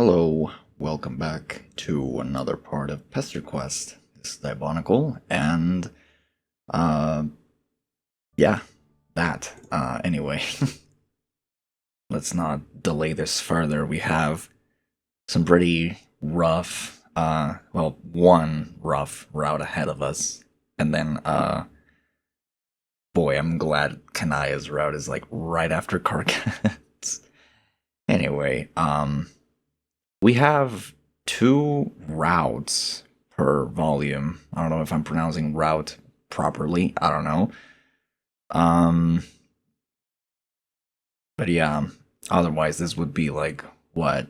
Hello, welcome back to another part of Pesterquest. This is Diabolical, and, yeah, that. Anyway, let's not delay this further. We have some pretty rough, one rough route ahead of us, and then, boy, I'm glad Kanaya's route is, like, right after Karkat's. Anyway, we have two routes per volume. I don't know if I'm pronouncing route properly. I don't know. But yeah, otherwise this would be like, what,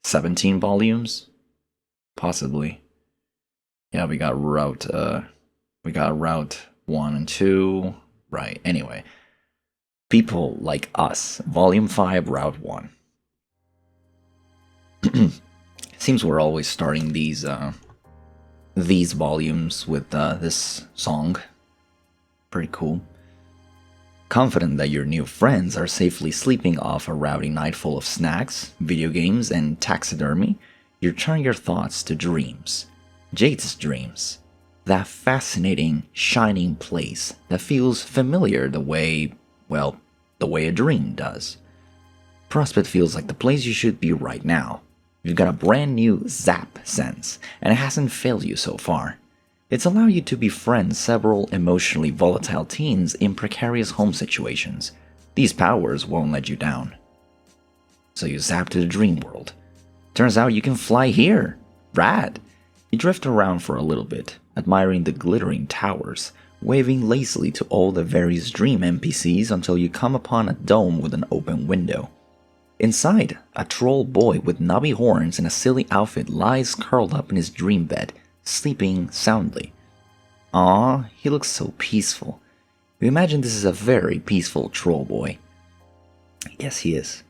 17 volumes? Possibly. Yeah, we got route 1 and 2. Right, anyway. People Like Us, Volume 5, Route 1. Seems we're always starting these volumes with this song. Pretty cool. Confident that your new friends are safely sleeping off a rowdy night full of snacks, video games, and taxidermy, you turn your thoughts to dreams. Jade's dreams. That fascinating, shining place that feels familiar the way a dream does. Prospect feels like the place you should be right now. You've got a brand new zap sense, and it hasn't failed you so far. It's allowed you to befriend several emotionally volatile teens in precarious home situations. These powers won't let you down. So you zap to the dream world. Turns out you can fly here. Rad! You drift around for a little bit, admiring the glittering towers, waving lazily to all the various dream NPCs until you come upon a dome with an open window. Inside, a troll boy with knobby horns and a silly outfit lies curled up in his dream bed, sleeping soundly. Aww, he looks so peaceful. You imagine this is a very peaceful troll boy. Yes, he is.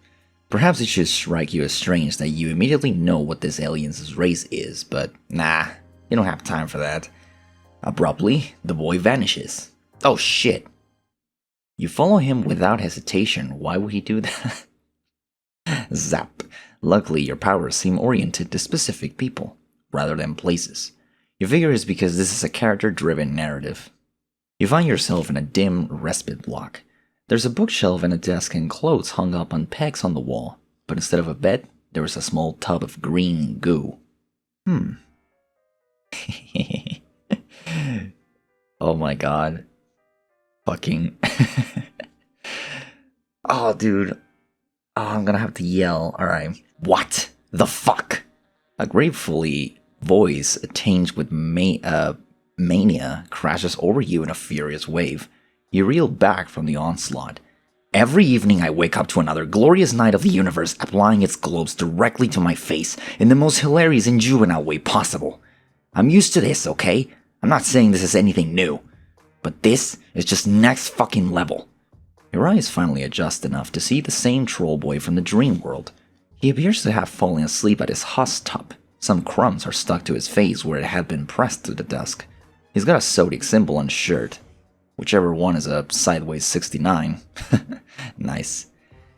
Perhaps it should strike you as strange that you immediately know what this alien's race is, but nah, you don't have time for that. Abruptly, the boy vanishes. Oh shit. You follow him without hesitation. Why would he do that? Zap. Luckily, your powers seem oriented to specific people, rather than places. You figure it's because this is a character-driven narrative. You find yourself in a dim respite block. There's a bookshelf and a desk and clothes hung up on pegs on the wall, but instead of a bed, there is a small tub of green goo. Oh my god. Fucking... Oh, dude. Oh, I'm gonna have to yell. Alright. What the fuck? A gratefully voice tinged with mania crashes over you in a furious wave. You reel back from the onslaught. Every evening I wake up to another glorious night of the universe applying its globes directly to my face in the most hilarious and juvenile way possible. I'm used to this, okay? I'm not saying this is anything new. But this is just next fucking level. Your eyes finally adjust enough to see the same troll boy from the dream world. He appears to have fallen asleep at his husk top. Some crumbs are stuck to his face where it had been pressed to the desk. He's got a zodiac symbol on his shirt. Whichever one is a sideways 69. Nice.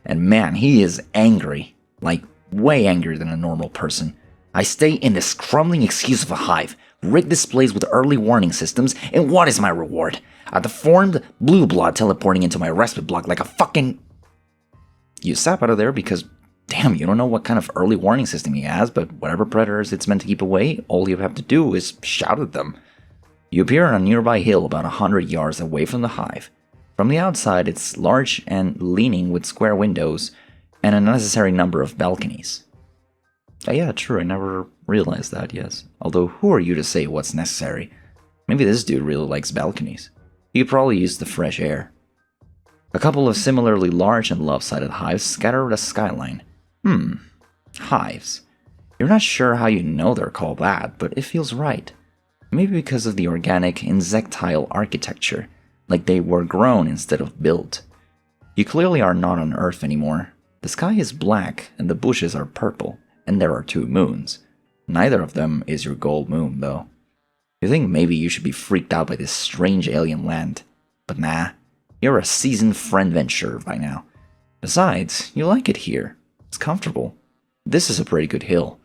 And man, he is angry. Like, way angrier than a normal person. I stay in this crumbling excuse of a hive, rigged displays with early warning systems, and what is my reward? A deformed blue blood teleporting into my respite block like a fucking... You sap out of there because, damn, you don't know what kind of early warning system he has, but whatever predators it's meant to keep away, all you have to do is shout at them. You appear on a nearby hill about 100 yards away from the hive. From the outside, it's large and leaning with square windows and an unnecessary number of balconies. Yeah, true, I never realized that, yes. Although, who are you to say what's necessary? Maybe this dude really likes balconies. He could probably use the fresh air. A couple of similarly large and lopsided hives scatter the skyline. Hives. You're not sure how you know they're called that, but it feels right. Maybe because of the organic, insectile architecture, like they were grown instead of built. You clearly are not on Earth anymore. The sky is black and the bushes are purple, and there are 2 moons. Neither of them is your gold moon, though. You think maybe you should be freaked out by this strange alien land. But nah, you're a seasoned friend venturer by now. Besides, you like it here. It's comfortable. This is a pretty good hill.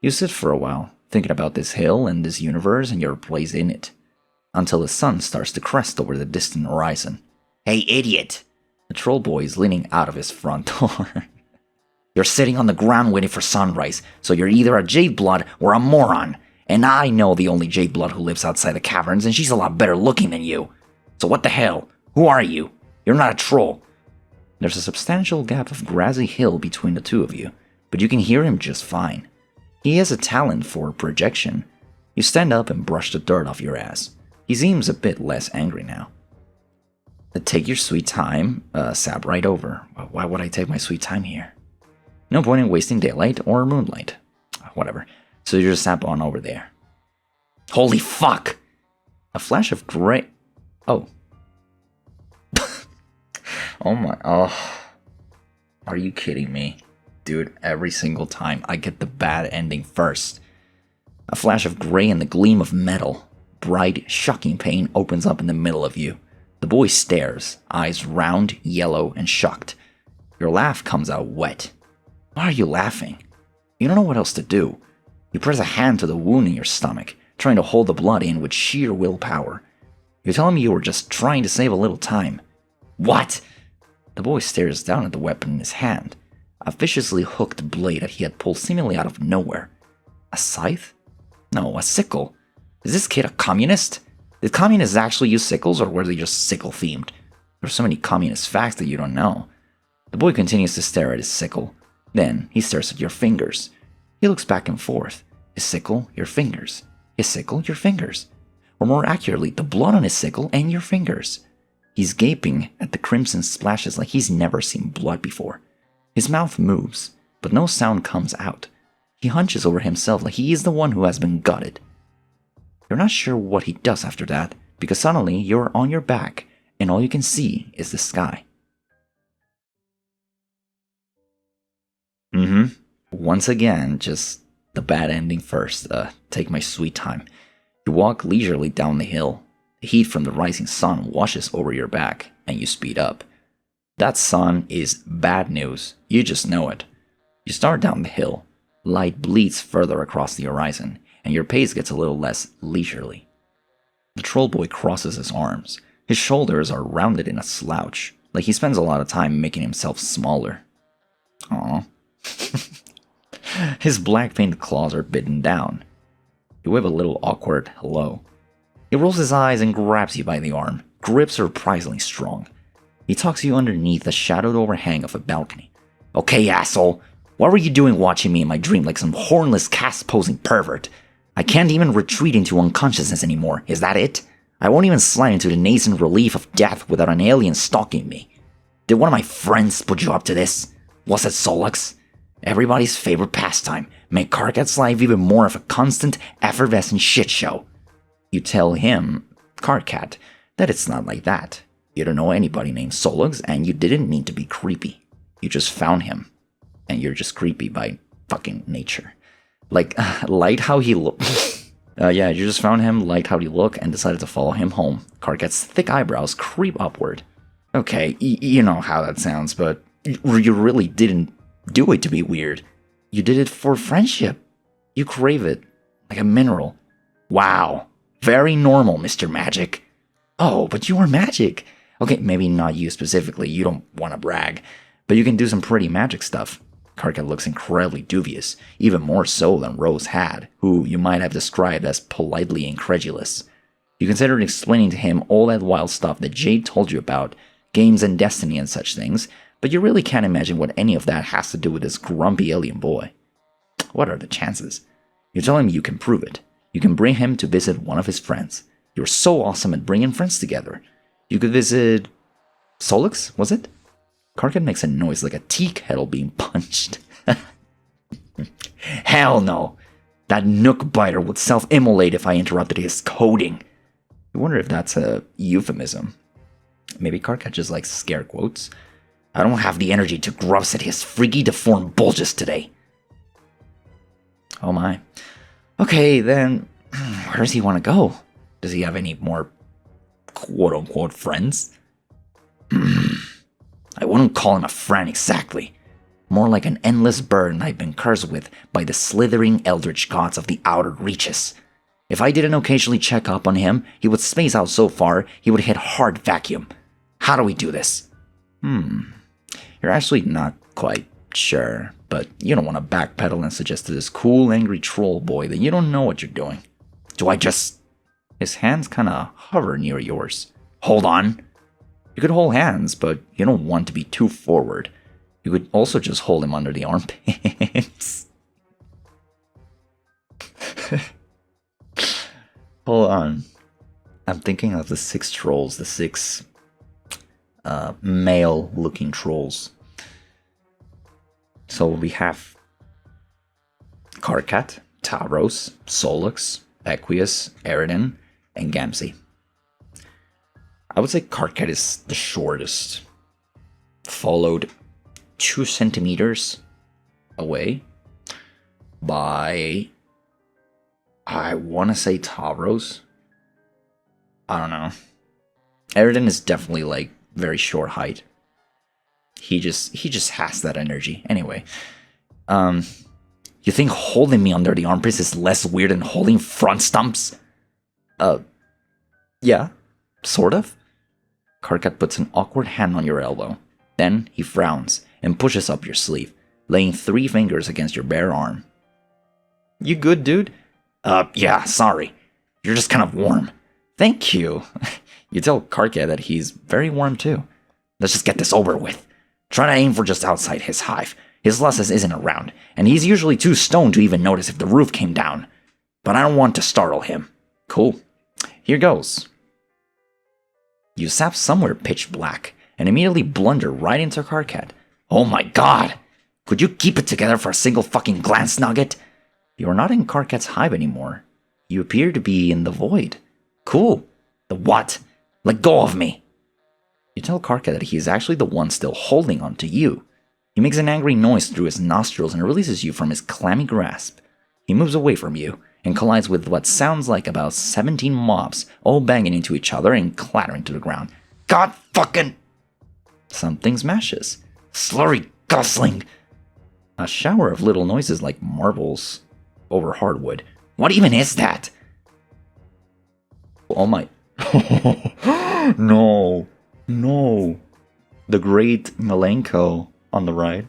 You sit for a while, thinking about this hill and this universe and your place in it, until the sun starts to crest over the distant horizon. Hey, idiot! The troll boy is leaning out of his front door. You're sitting on the ground waiting for sunrise, so you're either a jade blood or a moron. And I know the only jade blood who lives outside the caverns, and she's a lot better looking than you. So what the hell? Who are you? You're not a troll. There's a substantial gap of grassy hill between the two of you, but you can hear him just fine. He has a talent for projection. You stand up and brush the dirt off your ass. He seems a bit less angry now. Take your sweet time, sap right over. Why would I take my sweet time here? No point in wasting daylight or moonlight. Whatever. So you just sap on over there. Holy fuck! A flash of gray... Oh. Oh my... Oh. Are you kidding me? Dude, every single time I get the bad ending first. A flash of gray and the gleam of metal. Bright, shocking pain opens up in the middle of you. The boy stares, eyes round, yellow, and shocked. Your laugh comes out wet. Why are you laughing? You don't know what else to do. You press a hand to the wound in your stomach, trying to hold the blood in with sheer willpower. You're telling me you were just trying to save a little time. What? The boy stares down at the weapon in his hand, a viciously hooked blade that he had pulled seemingly out of nowhere. A scythe? No, a sickle. Is this kid a communist? Did communists actually use sickles, or were they just sickle-themed? There's so many communist facts that you don't know. The boy continues to stare at his sickle. Then he stares at your fingers. He looks back and forth. His sickle, your fingers. His sickle, your fingers. Or more accurately, the blood on his sickle and your fingers. He's gaping at the crimson splashes like he's never seen blood before. His mouth moves, but no sound comes out. He hunches over himself like he is the one who has been gutted. You're not sure what he does after that, because suddenly you're on your back, and all you can see is the sky. Once again, just the bad ending first. Take my sweet time. You walk leisurely down the hill. The heat from the rising sun washes over your back, and you speed up. That sun is bad news. You just know it. You start down the hill. Light bleeds further across the horizon, and your pace gets a little less leisurely. The troll boy crosses his arms. His shoulders are rounded in a slouch, like he spends a lot of time making himself smaller. Aww. His black painted claws are bitten down. You wave a little awkward hello. He rolls his eyes and grabs you by the arm, grips surprisingly strong. He tucks you underneath the shadowed overhang of a balcony. Okay, asshole, what were you doing watching me in my dream like some hornless caste-posing pervert? I can't even retreat into unconsciousness anymore, is that it? I won't even slide into the nascent relief of death without an alien stalking me. Did one of my friends put you up to this? Was it Solux? Everybody's favorite pastime, make Karkat's life even more of a constant, effervescent shit show. You tell him, Karkat, that it's not like that. You don't know anybody named Solux, and you didn't mean to be creepy. You just found him, and you're just creepy by fucking nature. Liked how he looked. Yeah, you just found him, liked how he looked, and decided to follow him home. Karkat's thick eyebrows creep upward. Okay, you know how that sounds, but you really didn't do it to be weird. You did it for friendship. You crave it, like a mineral. Wow, very normal, Mr. Magic. Oh, but you are magic. Okay, maybe not you specifically, you don't want to brag, but you can do some pretty magic stuff. Karkat looks incredibly dubious, even more so than Rose had, who you might have described as politely incredulous. You considered explaining to him all that wild stuff that Jade told you about, games and destiny and such things, but you really can't imagine what any of that has to do with this grumpy alien boy. What are the chances? You're telling me you can prove it. You can bring him to visit one of his friends. You're so awesome at bringing friends together. You could visit... Solux, was it? Karkat makes a noise like a tea kettle being punched. Hell no! That nook biter would self-immolate if I interrupted his coding. I wonder if that's a euphemism. Maybe Karkat just likes scare quotes. I don't have the energy to grouse at his freaky deformed bulges today. Oh my. Okay, then, where does he want to go? Does he have any more quote-unquote friends? I wouldn't call him a friend exactly. more like an endless burden I've been cursed with by the slithering eldritch gods of the outer reaches. If I didn't occasionally check up on him, he would space out so far he would hit hard vacuum. How do we do this? You're actually not quite sure, but you don't want to backpedal and suggest to this cool, angry troll boy that you don't know what you're doing. Do I just... His hands kinda hover near yours. Hold on. You could hold hands, but you don't want to be too forward. You could also just hold him under the armpits. Hold on. I'm thinking of the 6 trolls, the 6 male-looking trolls. So we have Karkat, Tauros, Solux, Equius, Eridan, and Gamzee. I would say Karkat is the shortest, followed 2 centimeters away by, I want to say Tauros. I don't know. Eridan is definitely like very short height. He just has that energy. Anyway, you think holding me under the armpits is less weird than holding front stumps? Yeah, sort of. Karkat puts an awkward hand on your elbow. Then he frowns and pushes up your sleeve, laying 3 fingers against your bare arm. You good, dude? Yeah, sorry. You're just kind of warm. Thank you. You tell Karkat that he's very warm too. Let's just get this over with. Try to aim for just outside his hive. His Lussus isn't around, and he's usually too stoned to even notice if the roof came down. But I don't want to startle him. Cool. Here goes. You sap somewhere pitch black, and immediately blunder right into Karkat. Oh my god! Could you keep it together for a single fucking glance, Nugget? You're not in Karkat's hive anymore. You appear to be in the void. Cool. The what? Let go of me! You tell Karkat that he is actually the one still holding on to you. He makes an angry noise through his nostrils and releases you from his clammy grasp. He moves away from you and collides with what sounds like about 17 mobs, all banging into each other and clattering to the ground. God fucking... Something smashes. Slurry gusling. A shower of little noises like marbles over hardwood. What even is that? Oh my... No. No. The Great Malenko on the right.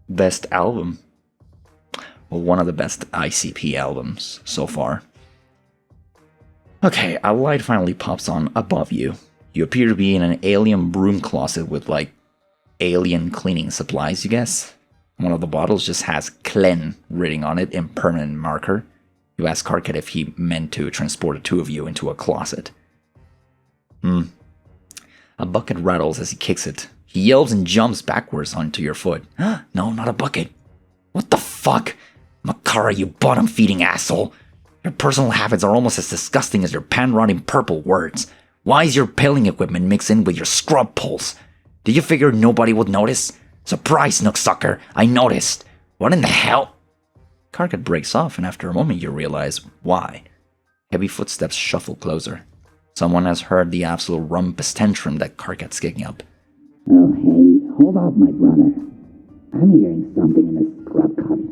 Best album. Well, one of the best ICP albums so far. Okay, a light finally pops on above you. You appear to be in an alien broom closet with, like, alien cleaning supplies, you guess? One of the bottles just has Clen written on it in permanent marker. You ask Karkat if he meant to transport the 2 of you into a closet. A bucket rattles as he kicks it. He yells and jumps backwards onto your foot. No, not a bucket. What the fuck? Makara, you bottom-feeding asshole. Your personal habits are almost as disgusting as your pan-rotting purple words. Why is your paling equipment mixed in with your scrub poles? Did you figure nobody would notice? Surprise, Nooksucker, I noticed. What in the hell? Karkat breaks off, and after a moment you realize why. Heavy footsteps shuffle closer. Someone has heard the absolute rumpus tantrum that Karkat's kicking up. Oh, hey, hold up, my brother. I'm hearing something in the scrub cubby.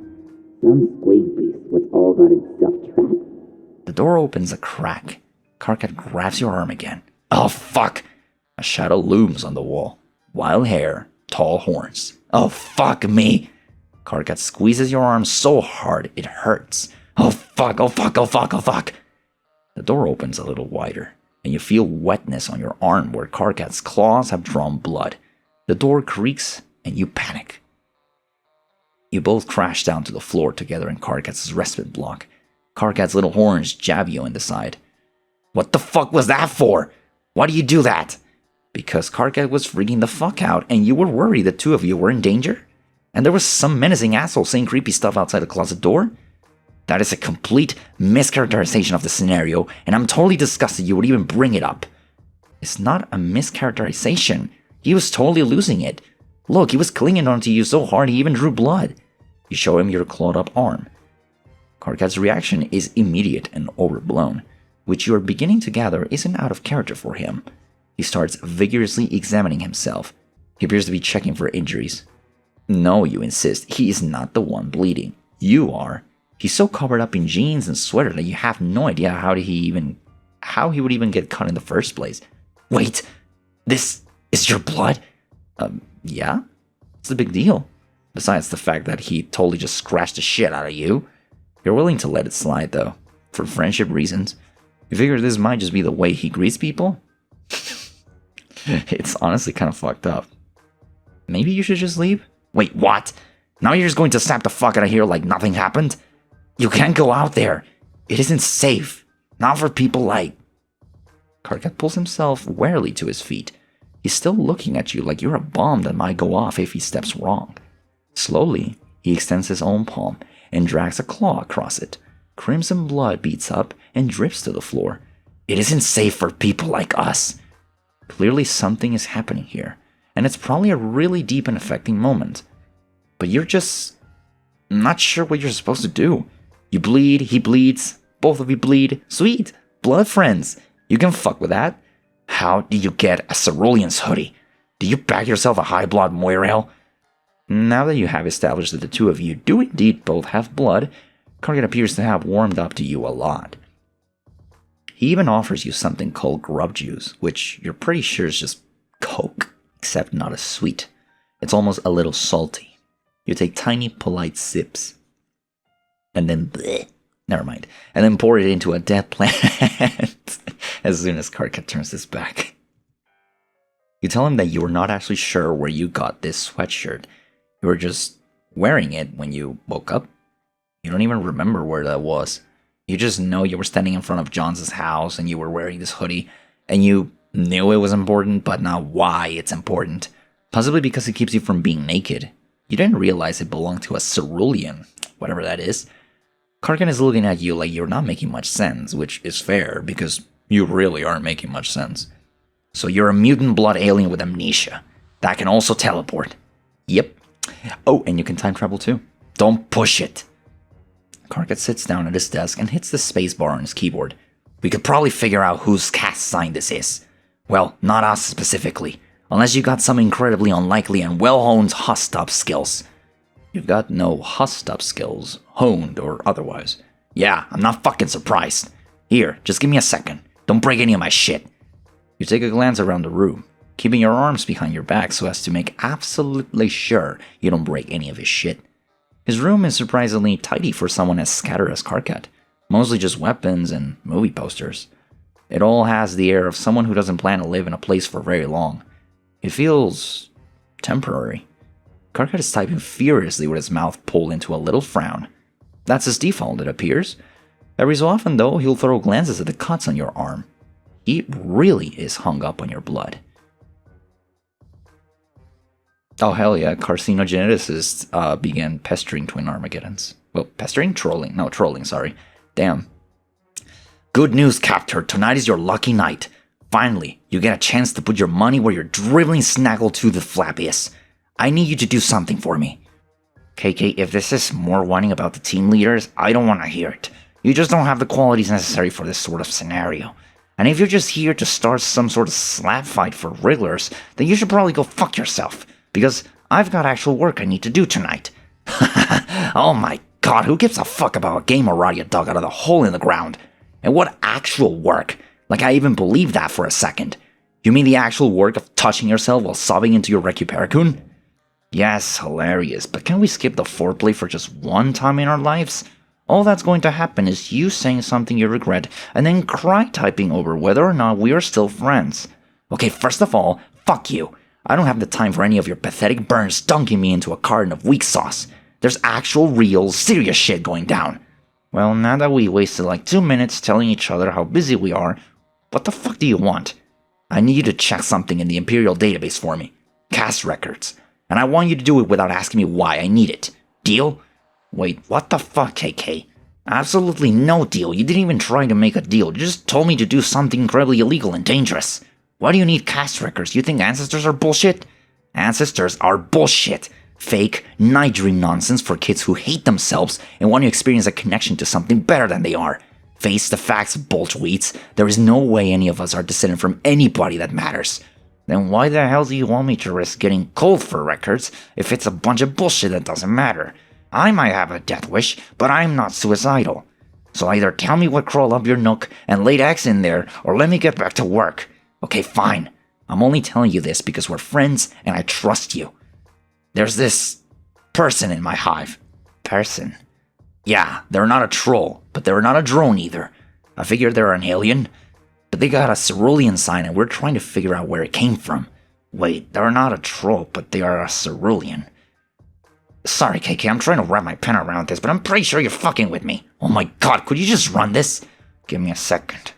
Some squeak beast with all got its stuff trapped. The door opens a crack. Karkat grabs your arm again. Oh, fuck! A shadow looms on the wall. Wild hair, tall horns. Oh, fuck me! Karkat squeezes your arm so hard it hurts. Oh, fuck, oh, fuck, oh, fuck, oh, fuck! The door opens a little wider, and you feel wetness on your arm where Karkat's claws have drawn blood. The door creaks, and you panic. You both crash down to the floor together in Karkat's respite block. Karkat's little horns jab you in the side. What the fuck was that for? Why do you do that? Because Karkat was freaking the fuck out, and you were worried the 2 of you were in danger? And there was some menacing asshole saying creepy stuff outside the closet door? That is a complete mischaracterization of the scenario, and I'm totally disgusted you would even bring it up. It's not a mischaracterization. He was totally losing it. Look, he was clinging onto you so hard he even drew blood. You show him your clawed up arm. Karkat's reaction is immediate and overblown, which you are beginning to gather isn't out of character for him. He starts vigorously examining himself. He appears to be checking for injuries. No, you insist. He is not the one bleeding. You are. He's so covered up in jeans and sweater that you have no idea how he would even get cut in the first place. Wait, this is your blood? Yeah? It's a big deal. Besides the fact that he totally just scratched the shit out of you. You're willing to let it slide, though, for friendship reasons. You figure this might just be the way he greets people? It's honestly kind of fucked up. Maybe you should just leave? Wait, what? Now you're just going to snap the fuck out of here like nothing happened? You can't go out there. It isn't safe. Not for people like... Karkat pulls himself warily to his feet. He's still looking at you like you're a bomb that might go off if he steps wrong. Slowly, he extends his own palm and drags a claw across it. Crimson blood beats up and drips to the floor. It isn't safe for people like us. Clearly something is happening here, and it's probably a really deep and affecting moment. But you're just not sure what you're supposed to do. You bleed, he bleeds, both of you bleed. Sweet, blood friends. You can fuck with that. How do you get a cerulean's hoodie? Do you bag yourself a high blood Moirail? Now that you have established that the two of you do indeed both have blood, Karkat appears to have warmed up to you a lot. He even offers you something called grub juice, which you're pretty sure is just Coke, except not as sweet. It's almost a little salty. You take tiny, polite sips. And then bleh, never mind. And then pour it into a dead plant as soon as Karkat turns his back. You tell him that you were not actually sure where you got this sweatshirt. You were just wearing it when you woke up. You don't even remember where that was. You just know you were standing in front of John's house and you were wearing this hoodie, and you knew it was important, but not why it's important. Possibly because it keeps you from being naked. You didn't realize it belonged to a cerulean, whatever that is. Karkat is looking at you like you're not making much sense, which is fair, because you really aren't making much sense. So you're a mutant blood alien with amnesia. That can also teleport. Yep. Oh, and you can time travel too. Don't push it. Karkat sits down at his desk and hits the spacebar on his keyboard. We could probably figure out whose cast sign this is. Well, not us specifically. Unless you got some incredibly unlikely and well-honed huss-up skills. You've got no huss-up skills, honed or otherwise. Yeah, I'm not fucking surprised. Here, just give me a second. Don't break any of my shit. You take a glance around the room, keeping your arms behind your back so as to make absolutely sure you don't break any of his shit. His room is surprisingly tidy for someone as scattered as Karkat. Mostly just weapons and movie posters. It all has the air of someone who doesn't plan to live in a place for very long. It feels temporary. Karkat is typing furiously with his mouth pulled into a little frown. That's his default, it appears. Every so often, though, he'll throw glances at the cuts on your arm. He really is hung up on your blood. Oh, hell yeah, carcinogeneticists began pestering Twin Armageddons. Well, pestering? Trolling. No, trolling, sorry. Damn. Good news, Captor. Tonight is your lucky night. Finally, you get a chance to put your money where your dribbling snaggletooth flappiest. I need you to do something for me. KK, if this is more whining about the team leaders, I don't want to hear it. You just don't have the qualities necessary for this sort of scenario. And if you're just here to start some sort of slap fight for wrigglers, then you should probably go fuck yourself. Because I've got actual work I need to do tonight. Oh my god, who gives a fuck about a game already dug out of the hole in the ground? And what actual work? Like I even believed that for a second. You mean the actual work of touching yourself while sobbing into your Recupericune? Yes, hilarious, but can we skip the foreplay for just one time in our lives? All that's going to happen is you saying something you regret and then cry typing over whether or not we are still friends. Okay, first of all, fuck you. I don't have the time for any of your pathetic burns dunking me into a carton of weak sauce. There's actual, real, serious shit going down. Well, now that we wasted like 2 minutes telling each other how busy we are, what the fuck do you want? I need you to check something in the Imperial database for me. Cast records. And I want you to do it without asking me why I need it. Deal? Wait, what the fuck, KK? Absolutely no deal. You didn't even try to make a deal. You just told me to do something incredibly illegal and dangerous. Why do you need cast records? You think ancestors are bullshit? Ancestors are bullshit. Fake, night dream nonsense for kids who hate themselves and want to experience a connection to something better than they are. Face the facts, bulltweets. There is no way any of us are descended from anybody that matters. Then why the hell do you want me to risk getting cold for records if it's a bunch of bullshit that doesn't matter? I might have a death wish, but I'm not suicidal. So either tell me what crawled up your nook and laid eggs in there, or let me get back to work. Okay, fine. I'm only telling you this because we're friends and I trust you. There's this person in my hive. Person? Yeah, they're not a troll, but they're not a drone either. I figured they're an alien, but they got a cerulean sign and we're trying to figure out where it came from. Wait, they're not a troll, but they are a cerulean. Sorry, KK, I'm trying to wrap my pen around this, but I'm pretty sure you're fucking with me. Oh my god, could you just run this? Give me a second.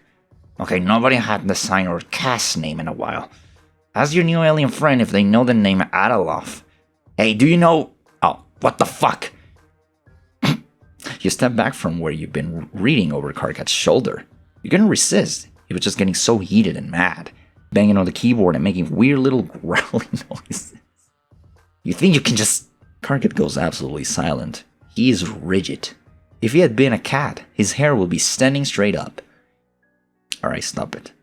Okay, nobody had the sign or cast name in a while. Ask your new alien friend if they know the name Adaloff. Hey, do you know... Oh, what the fuck? You step back from where you've been reading over Karkat's shoulder. You're gonna resist. He was just getting so heated and mad, banging on the keyboard and making weird little growling noises. You think you can just... Karkat goes absolutely silent. He is rigid. If he had been a cat, his hair would be standing straight up. Alright, stop it.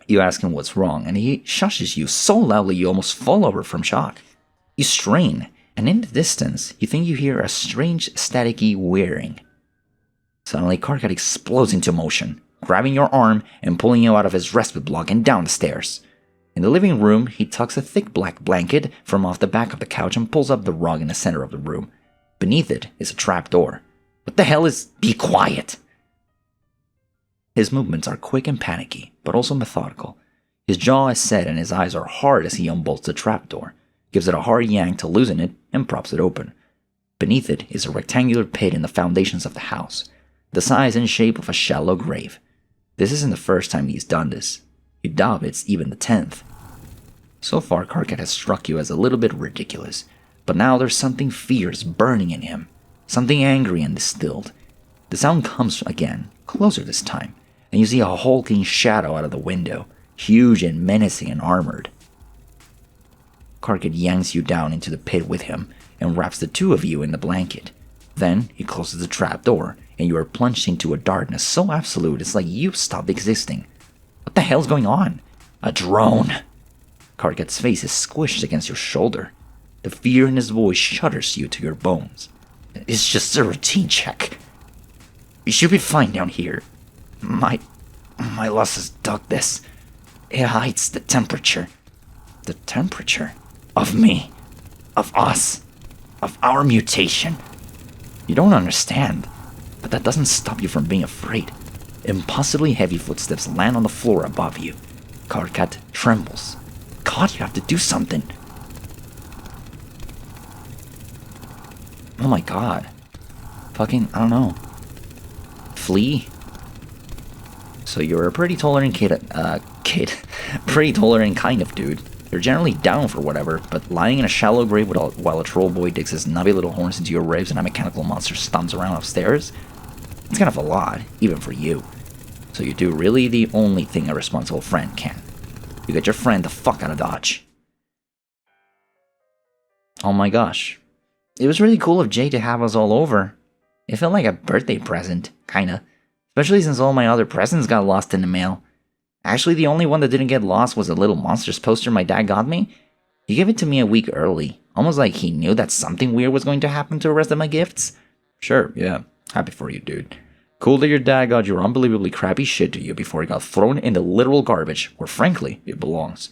You ask him what's wrong, and he shushes you so loudly you almost fall over from shock. You strain, and in the distance, you think you hear a strange staticky whirring. Suddenly, Karkat explodes into motion, grabbing your arm and pulling you out of his respite block and down the stairs. In the living room, he tucks a thick black blanket from off the back of the couch and pulls up the rug in the center of the room. Beneath it is a trap door. What the hell is... Be quiet! His movements are quick and panicky, but also methodical. His jaw is set and his eyes are hard as he unbolts the trapdoor, gives it a hard yank to loosen it, and props it open. Beneath it is a rectangular pit in the foundations of the house, the size and shape of a shallow grave. This isn't the first time he's done this. You doubt it's even the 10th. So far, Karkat has struck you as a little bit ridiculous, but now there's something fierce burning in him, something angry and distilled. The sound comes again, closer this time, and you see a hulking shadow out of the window, huge and menacing and armored. Karkat yanks you down into the pit with him and wraps the two of you in the blanket. Then he closes the trap door, and you are plunged into a darkness so absolute it's like you've stopped existing. What the hell's going on? A drone! Karkat's face is squished against your shoulder. The fear in his voice shudders you to your bones. It's just a routine check. You should be fine down here. My loss has dug this. It hides the temperature. The temperature? Of me. Of us. Of our mutation. You don't understand, but that doesn't stop you from being afraid. Impossibly heavy footsteps land on the floor above you. Karkat trembles. God, you have to do something. Oh my god. Fucking, I don't know. Flee? So you're a pretty tolerant pretty tolerant kind of dude. You're generally down for whatever, but lying in a shallow grave while a troll boy digs his nubby little horns into your ribs and a mechanical monster stomps around upstairs, it's kind of a lot, even for you. So you do really the only thing a responsible friend can. You get your friend the fuck out of Dodge. Oh my gosh. It was really cool of Jay to have us all over. It felt like a birthday present, kinda. Especially since all my other presents got lost in the mail. Actually, the only one that didn't get lost was a Little Monsters poster my dad got me. He gave it to me a week early, almost like he knew that something weird was going to happen to the rest of my gifts. Sure, yeah, happy for you, dude. Cool that your dad got your unbelievably crappy shit to you before it got thrown in the literal garbage, where frankly, it belongs.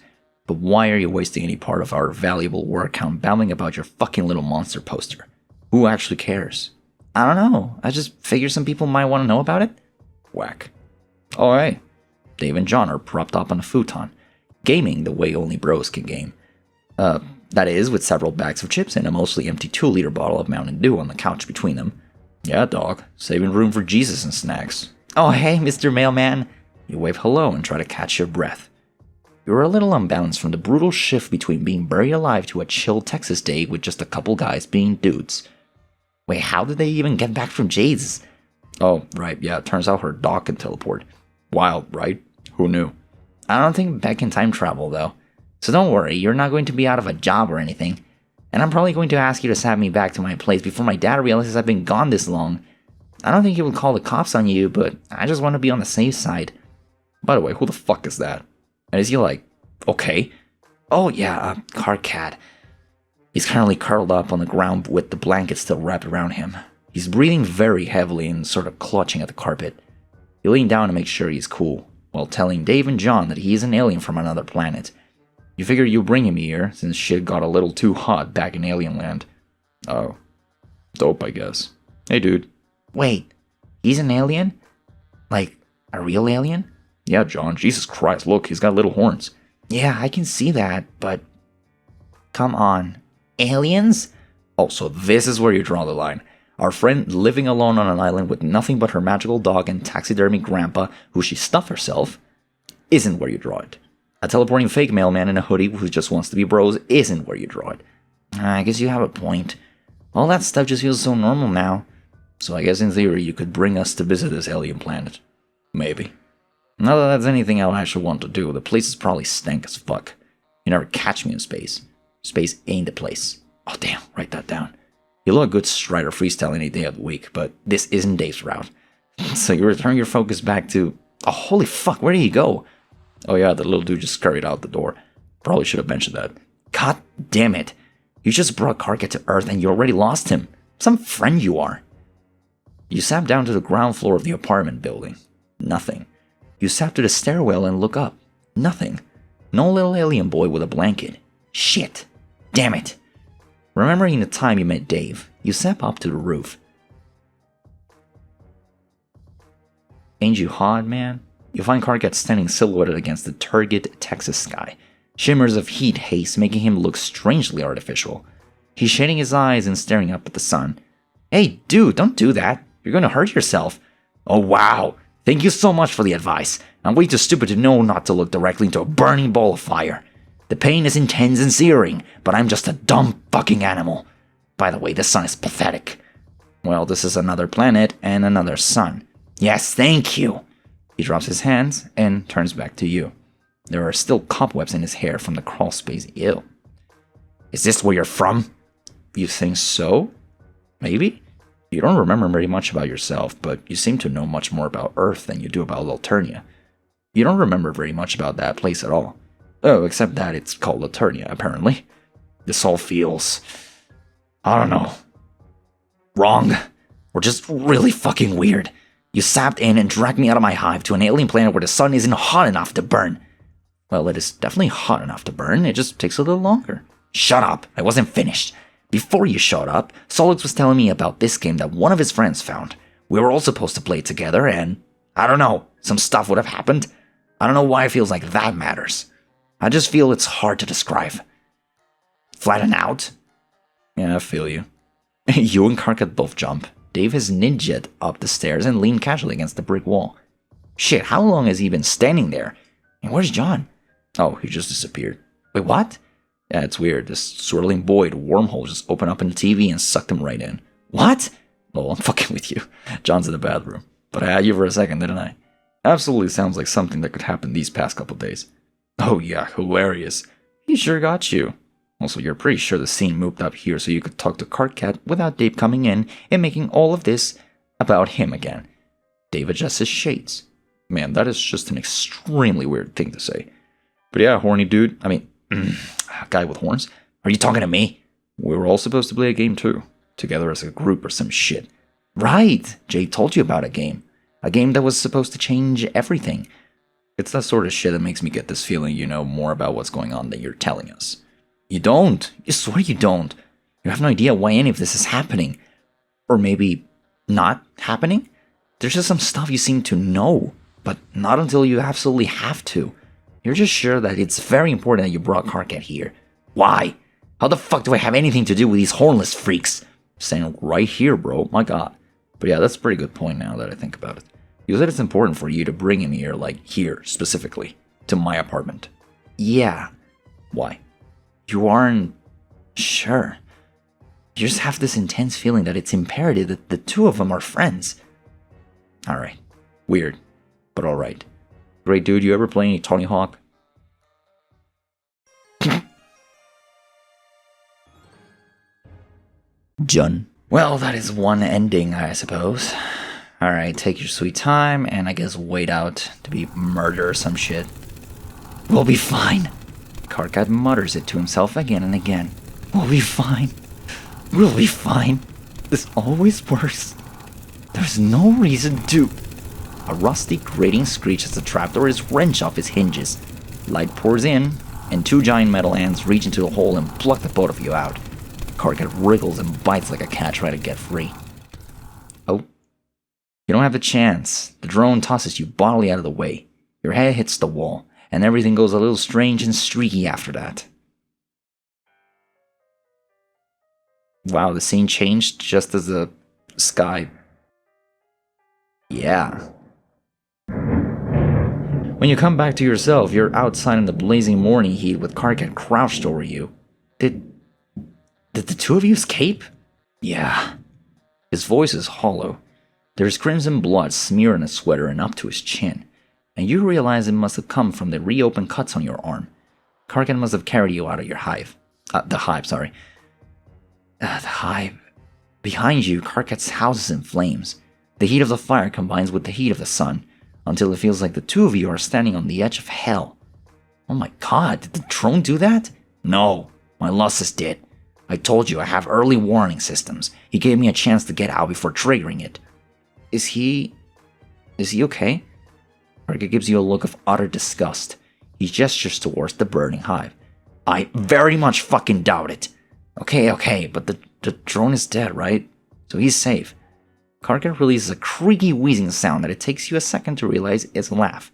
But why are you wasting any part of our valuable word count babbling about your fucking Little Monster poster? Who actually cares? I don't know, I just figured some people might want to know about it. Whack. Alright. Dave and John are propped up on a futon, gaming the way only bros can game. That is, with several bags of chips and a mostly empty 2-liter bottle of Mountain Dew on the couch between them. Yeah, dog. Saving room for Jesus and snacks. Oh, hey, Mr. Mailman. You wave hello and try to catch your breath. You're a little unbalanced from the brutal shift between being buried alive to a chill Texas day with just a couple guys being dudes. Wait, how did they even get back from Jade's? Oh, right, yeah, it turns out her dog can teleport. Wild, right? Who knew? I don't think Beck can time travel, though. So don't worry, you're not going to be out of a job or anything. And I'm probably going to ask you to send me back to my place before my dad realizes I've been gone this long. I don't think he would call the cops on you, but I just want to be on the safe side. By the way, who the fuck is that? And is he like, okay, Oh yeah, Karkat. He's currently curled up on the ground with the blanket still wrapped around him. He's breathing very heavily and sort of clutching at the carpet. You lean down to make sure he's cool, while telling Dave and John that he's an alien from another planet. You figure you bring him here, since shit got a little too hot back in alien land. Oh. Dope, I guess. Hey, dude. Wait, he's an alien? Like, a real alien? Yeah, John, Jesus Christ, look, he's got little horns. Yeah, I can see that, but... Come on. Aliens? Oh, so this is where you draw the line. Our friend living alone on an island with nothing but her magical dog and taxidermy grandpa, who she stuffed herself, isn't where you draw it. A teleporting fake mailman in a hoodie who just wants to be bros isn't where you draw it. I guess you have a point. All that stuff just feels so normal now. So I guess in theory you could bring us to visit this alien planet. Maybe. Not that that's anything I actually want to do. The place is probably stank as fuck. You never catch me in space. Space ain't the place. Oh damn, write that down. You look a good Strider freestyle any day of the week, but this isn't Dave's route. So you return your focus back to... Oh, holy fuck, where did he go? Oh yeah, the little dude just scurried out the door. Probably should have mentioned that. God damn it. You just brought Karkat to Earth and you already lost him. Some friend you are. You sap down to the ground floor of the apartment building. Nothing. You sap to the stairwell and look up. Nothing. No little alien boy with a blanket. Shit. Damn it. Remembering the time you met Dave, you sap up to the roof. Ain't you hot, man? You find Karkat standing silhouetted against the turgid Texas sky. Shimmers of heat haze making him look strangely artificial. He's shading his eyes and staring up at the sun. Hey, dude, don't do that. You're gonna hurt yourself. Oh, wow. Thank you so much for the advice. I'm way too stupid to know not to look directly into a burning ball of fire. The pain is intense and searing, but I'm just a dumb fucking animal. By the way, this sun is pathetic. Well, this is another planet and another sun. Yes, thank you. He drops his hands and turns back to you. There are still cobwebs in his hair from the crawl space. Ew. Is this where you're from? You think so? Maybe? You don't remember very much about yourself, but you seem to know much more about Earth than you do about Lalternia. You don't remember very much about that place at all. Oh, except that it's called Lalternia, apparently. This all feels... I don't know. Wrong. Or just really fucking weird. You sapped in and dragged me out of my hive to an alien planet where the sun isn't hot enough to burn. Well, it is definitely hot enough to burn, it just takes a little longer. Shut up, I wasn't finished. Before you showed up, Solix was telling me about this game that one of his friends found. We were all supposed to play together and... I don't know, some stuff would have happened. I don't know why it feels like that matters. I just feel it's hard to describe. Flatten out? Yeah, I feel you. You and Karkat both jump. Dave has ninja'd up the stairs and leaned casually against the brick wall. Shit, how long has he been standing there? And where's John? Oh, he just disappeared. Wait, what? Yeah, it's weird. This swirling void wormhole just opened up in the TV and sucked him right in. What? Oh, I'm fucking with you. John's in the bathroom. But I had you for a second, didn't I? Absolutely sounds like something that could happen these past couple days. Oh yeah, hilarious. He sure got you. Also, you're pretty sure the scene moved up here so you could talk to Karkat without Dave coming in and making all of this about him again. Dave adjusts his shades. Man, that is just an extremely weird thing to say. But yeah, horny dude. I mean, guy with horns. Are you talking to me? We were all supposed to play a game too. Together as a group or some shit. Right! Jay told you about a game. A game that was supposed to change everything. It's that sort of shit that makes me get this feeling you know more about what's going on than you're telling us. You don't. You swear you don't. You have no idea why any of this is happening. Or maybe not happening? There's just some stuff you seem to know, but not until you absolutely have to. You're just sure that it's very important that you brought Karkat here. Why? How the fuck do I have anything to do with these hornless freaks? Standing right here, bro. My god. But yeah, that's a pretty good point now that I think about it. You said it's important for you to bring him here, like here, specifically. To my apartment. Yeah. Why? You aren't sure. You just have this intense feeling that it's imperative that the two of them are friends. Alright. Weird. But alright. Great dude, you ever play any Tony Hawk? John. Well, that is one ending, I suppose. Alright, take your sweet time, and I guess wait out to be murder or some shit. We'll be fine. Karkat mutters it to himself again and again. We'll be fine. We'll be fine. This always works. There's no reason to... A rusty grating screech as the trapdoor is wrenched off its hinges. Light pours in, and two giant metal hands reach into the hole and pluck the both of you out. Karkat wriggles and bites like a cat trying to get free. Oh. You don't have a chance. The drone tosses you bodily out of the way. Your head hits the wall, and everything goes a little strange and streaky after that. Wow, the scene changed just as the sky... Yeah. When you come back to yourself, you're outside in the blazing morning heat with Karkat crouched over you. Did the two of you escape? Yeah. His voice is hollow. There's crimson blood smeared on his sweater and up to his chin, and you realize it must have come from the reopened cuts on your arm. Karkat must have carried you out of your hive. The hive. Behind you, Karkat's house is in flames. The heat of the fire combines with the heat of the sun, until it feels like the two of you are standing on the edge of hell. Oh my god, did the drone do that? No, my losses did. I told you I have early warning systems. He gave me a chance to get out before triggering it. Is he okay? Karkat gives you a look of utter disgust. He gestures towards the burning hive. I very much fucking doubt it. Okay, but the drone is dead, right? So he's safe. Karkat releases a creaky wheezing sound that it takes you a second to realize is a laugh.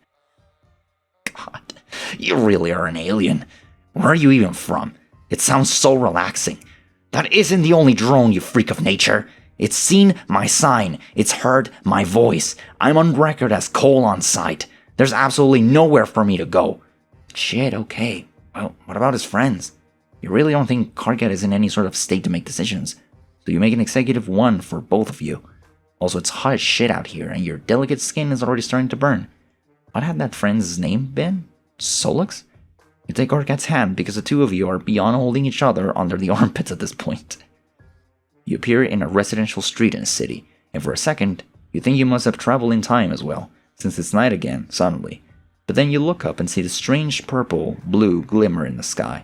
God, you really are an alien. Where are you even from? It sounds so relaxing. That isn't the only drone, you freak of nature. It's seen my sign. It's heard my voice. I'm on record as Cole on site. There's absolutely nowhere for me to go. Shit, okay. Well, what about his friends? You really don't think Karkat is in any sort of state to make decisions. So you make an executive one for both of you. Also, it's hot as shit out here, and your delicate skin is already starting to burn. What had that friend's name been? Solux? You take Karkat's hand because the two of you are beyond holding each other under the armpits at this point. You appear in a residential street in a city, and for a second, you think you must have traveled in time as well, since it's night again, suddenly. But then you look up and see the strange purple-blue glimmer in the sky.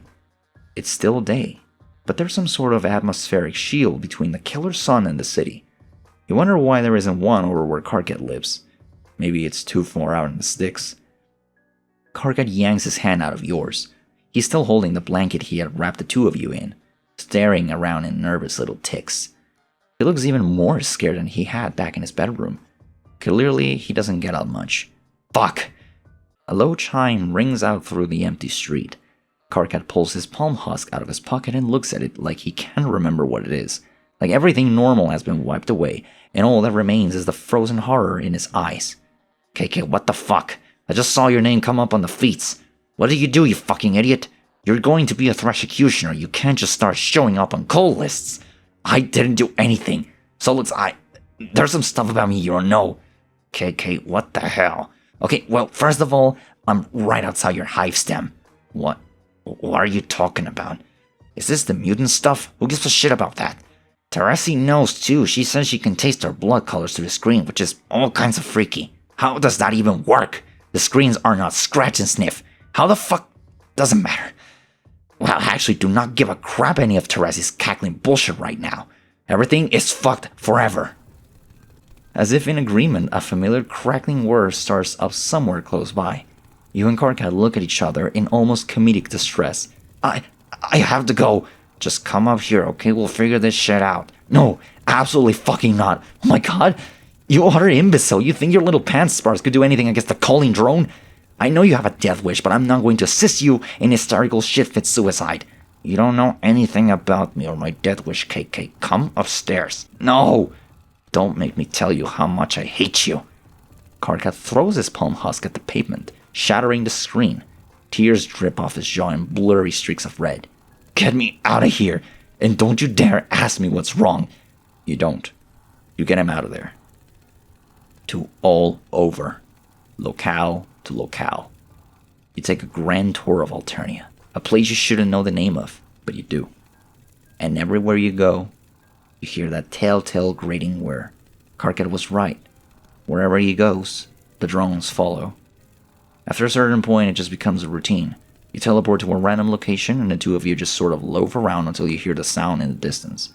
It's still day, but there's some sort of atmospheric shield between the killer sun and the city. You wonder why there isn't one over where Karkat lives. Maybe it's too far out in the sticks. Karkat yanks his hand out of yours. He's still holding the blanket he had wrapped the two of you in, staring around in nervous little ticks. He looks even more scared than he had back in his bedroom. Clearly, he doesn't get out much. Fuck! A low chime rings out through the empty street. Karkat pulls his palm husk out of his pocket and looks at it like he can't remember what it is. Like everything normal has been wiped away, and all that remains is the frozen horror in his eyes. KK, what the fuck? I just saw your name come up on the feats. What did you do, you fucking idiot? You're going to be a Thresh-ecutioner. You can't just start showing up on coal lists. I didn't do anything. So there's some stuff about me you don't know. KK, what the hell? Okay, well, first of all, I'm right outside your hive stem. What are you talking about? Is this the mutant stuff? Who gives a shit about that? Teresi knows too. She says she can taste our blood colors through the screen, which is all kinds of freaky. How does that even work? The screens are not scratch and sniff. How the fuck? Doesn't matter. Well, I actually do not give a crap any of Teresi's cackling bullshit right now. Everything is fucked forever. As if in agreement, a familiar crackling whir starts up somewhere close by. You and Karkat look at each other in almost comedic distress. I have to go. Just come up here, okay? We'll figure this shit out. No, absolutely fucking not. Oh my god, you utter imbecile. You think your little pants spars could do anything against the calling drone? I know you have a death wish, but I'm not going to assist you in hysterical shit-fit suicide. You don't know anything about me or my death wish, KK. Come upstairs. No! Don't make me tell you how much I hate you. Karkat throws his palm husk at the pavement, shattering the screen. Tears drip off his jaw in blurry streaks of red. Get me out of here, and don't you dare ask me what's wrong. You don't. You get him out of there. To all over. Locale to locale. You take a grand tour of Alternia, a place you shouldn't know the name of, but you do. And everywhere you go, you hear that telltale grating whir. Karkat was right. Wherever he goes, the drones follow. After a certain point, it just becomes a routine. You teleport to a random location, and the two of you just sort of loaf around until you hear the sound in the distance.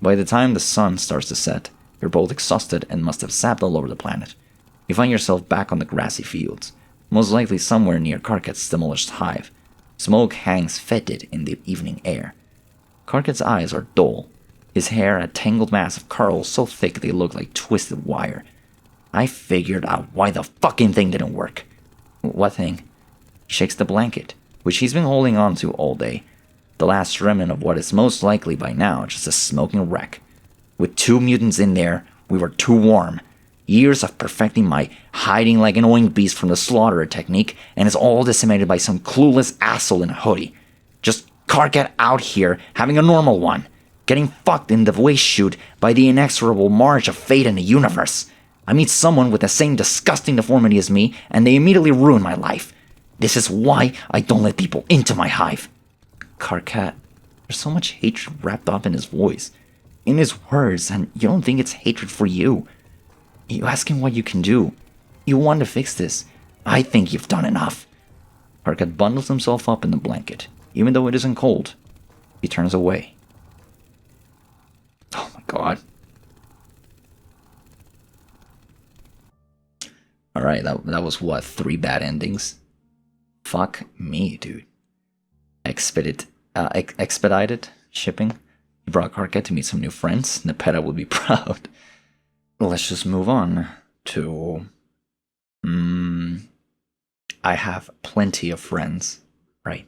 By the time the sun starts to set, you're both exhausted and must have sapped all over the planet. You find yourself back on the grassy fields, most likely somewhere near Karkat's demolished hive. Smoke hangs fetid in the evening air. Karkat's eyes are dull, his hair a tangled mass of curls so thick they look like twisted wire. I figured out why the fucking thing didn't work. What thing? He shakes the blanket, which he's been holding on to all day. The last remnant of what is most likely by now just a smoking wreck. With 2 mutants in there, we were too warm. Years of perfecting my hiding like an oink beast from the slaughterer technique, and it's all decimated by some clueless asshole in a hoodie. Just Karkat out here having a normal one, getting fucked in the waste chute by the inexorable march of fate in the universe. I meet someone with the same disgusting deformity as me, and they immediately ruin my life. This is why I don't let people into my hive. Karkat, there's so much hatred wrapped up in his voice, in his words, and you don't think it's hatred for you. You ask him what you can do. You want to fix this. I think you've done enough. Karkat bundles himself up in the blanket, even though it isn't cold. He turns away. Oh my god. Alright, that was what, 3 bad endings? Fuck me, dude. Expedited shipping. He brought Karkat to meet some new friends. Nepeta would be proud. Let's just move on to... I have plenty of friends, right?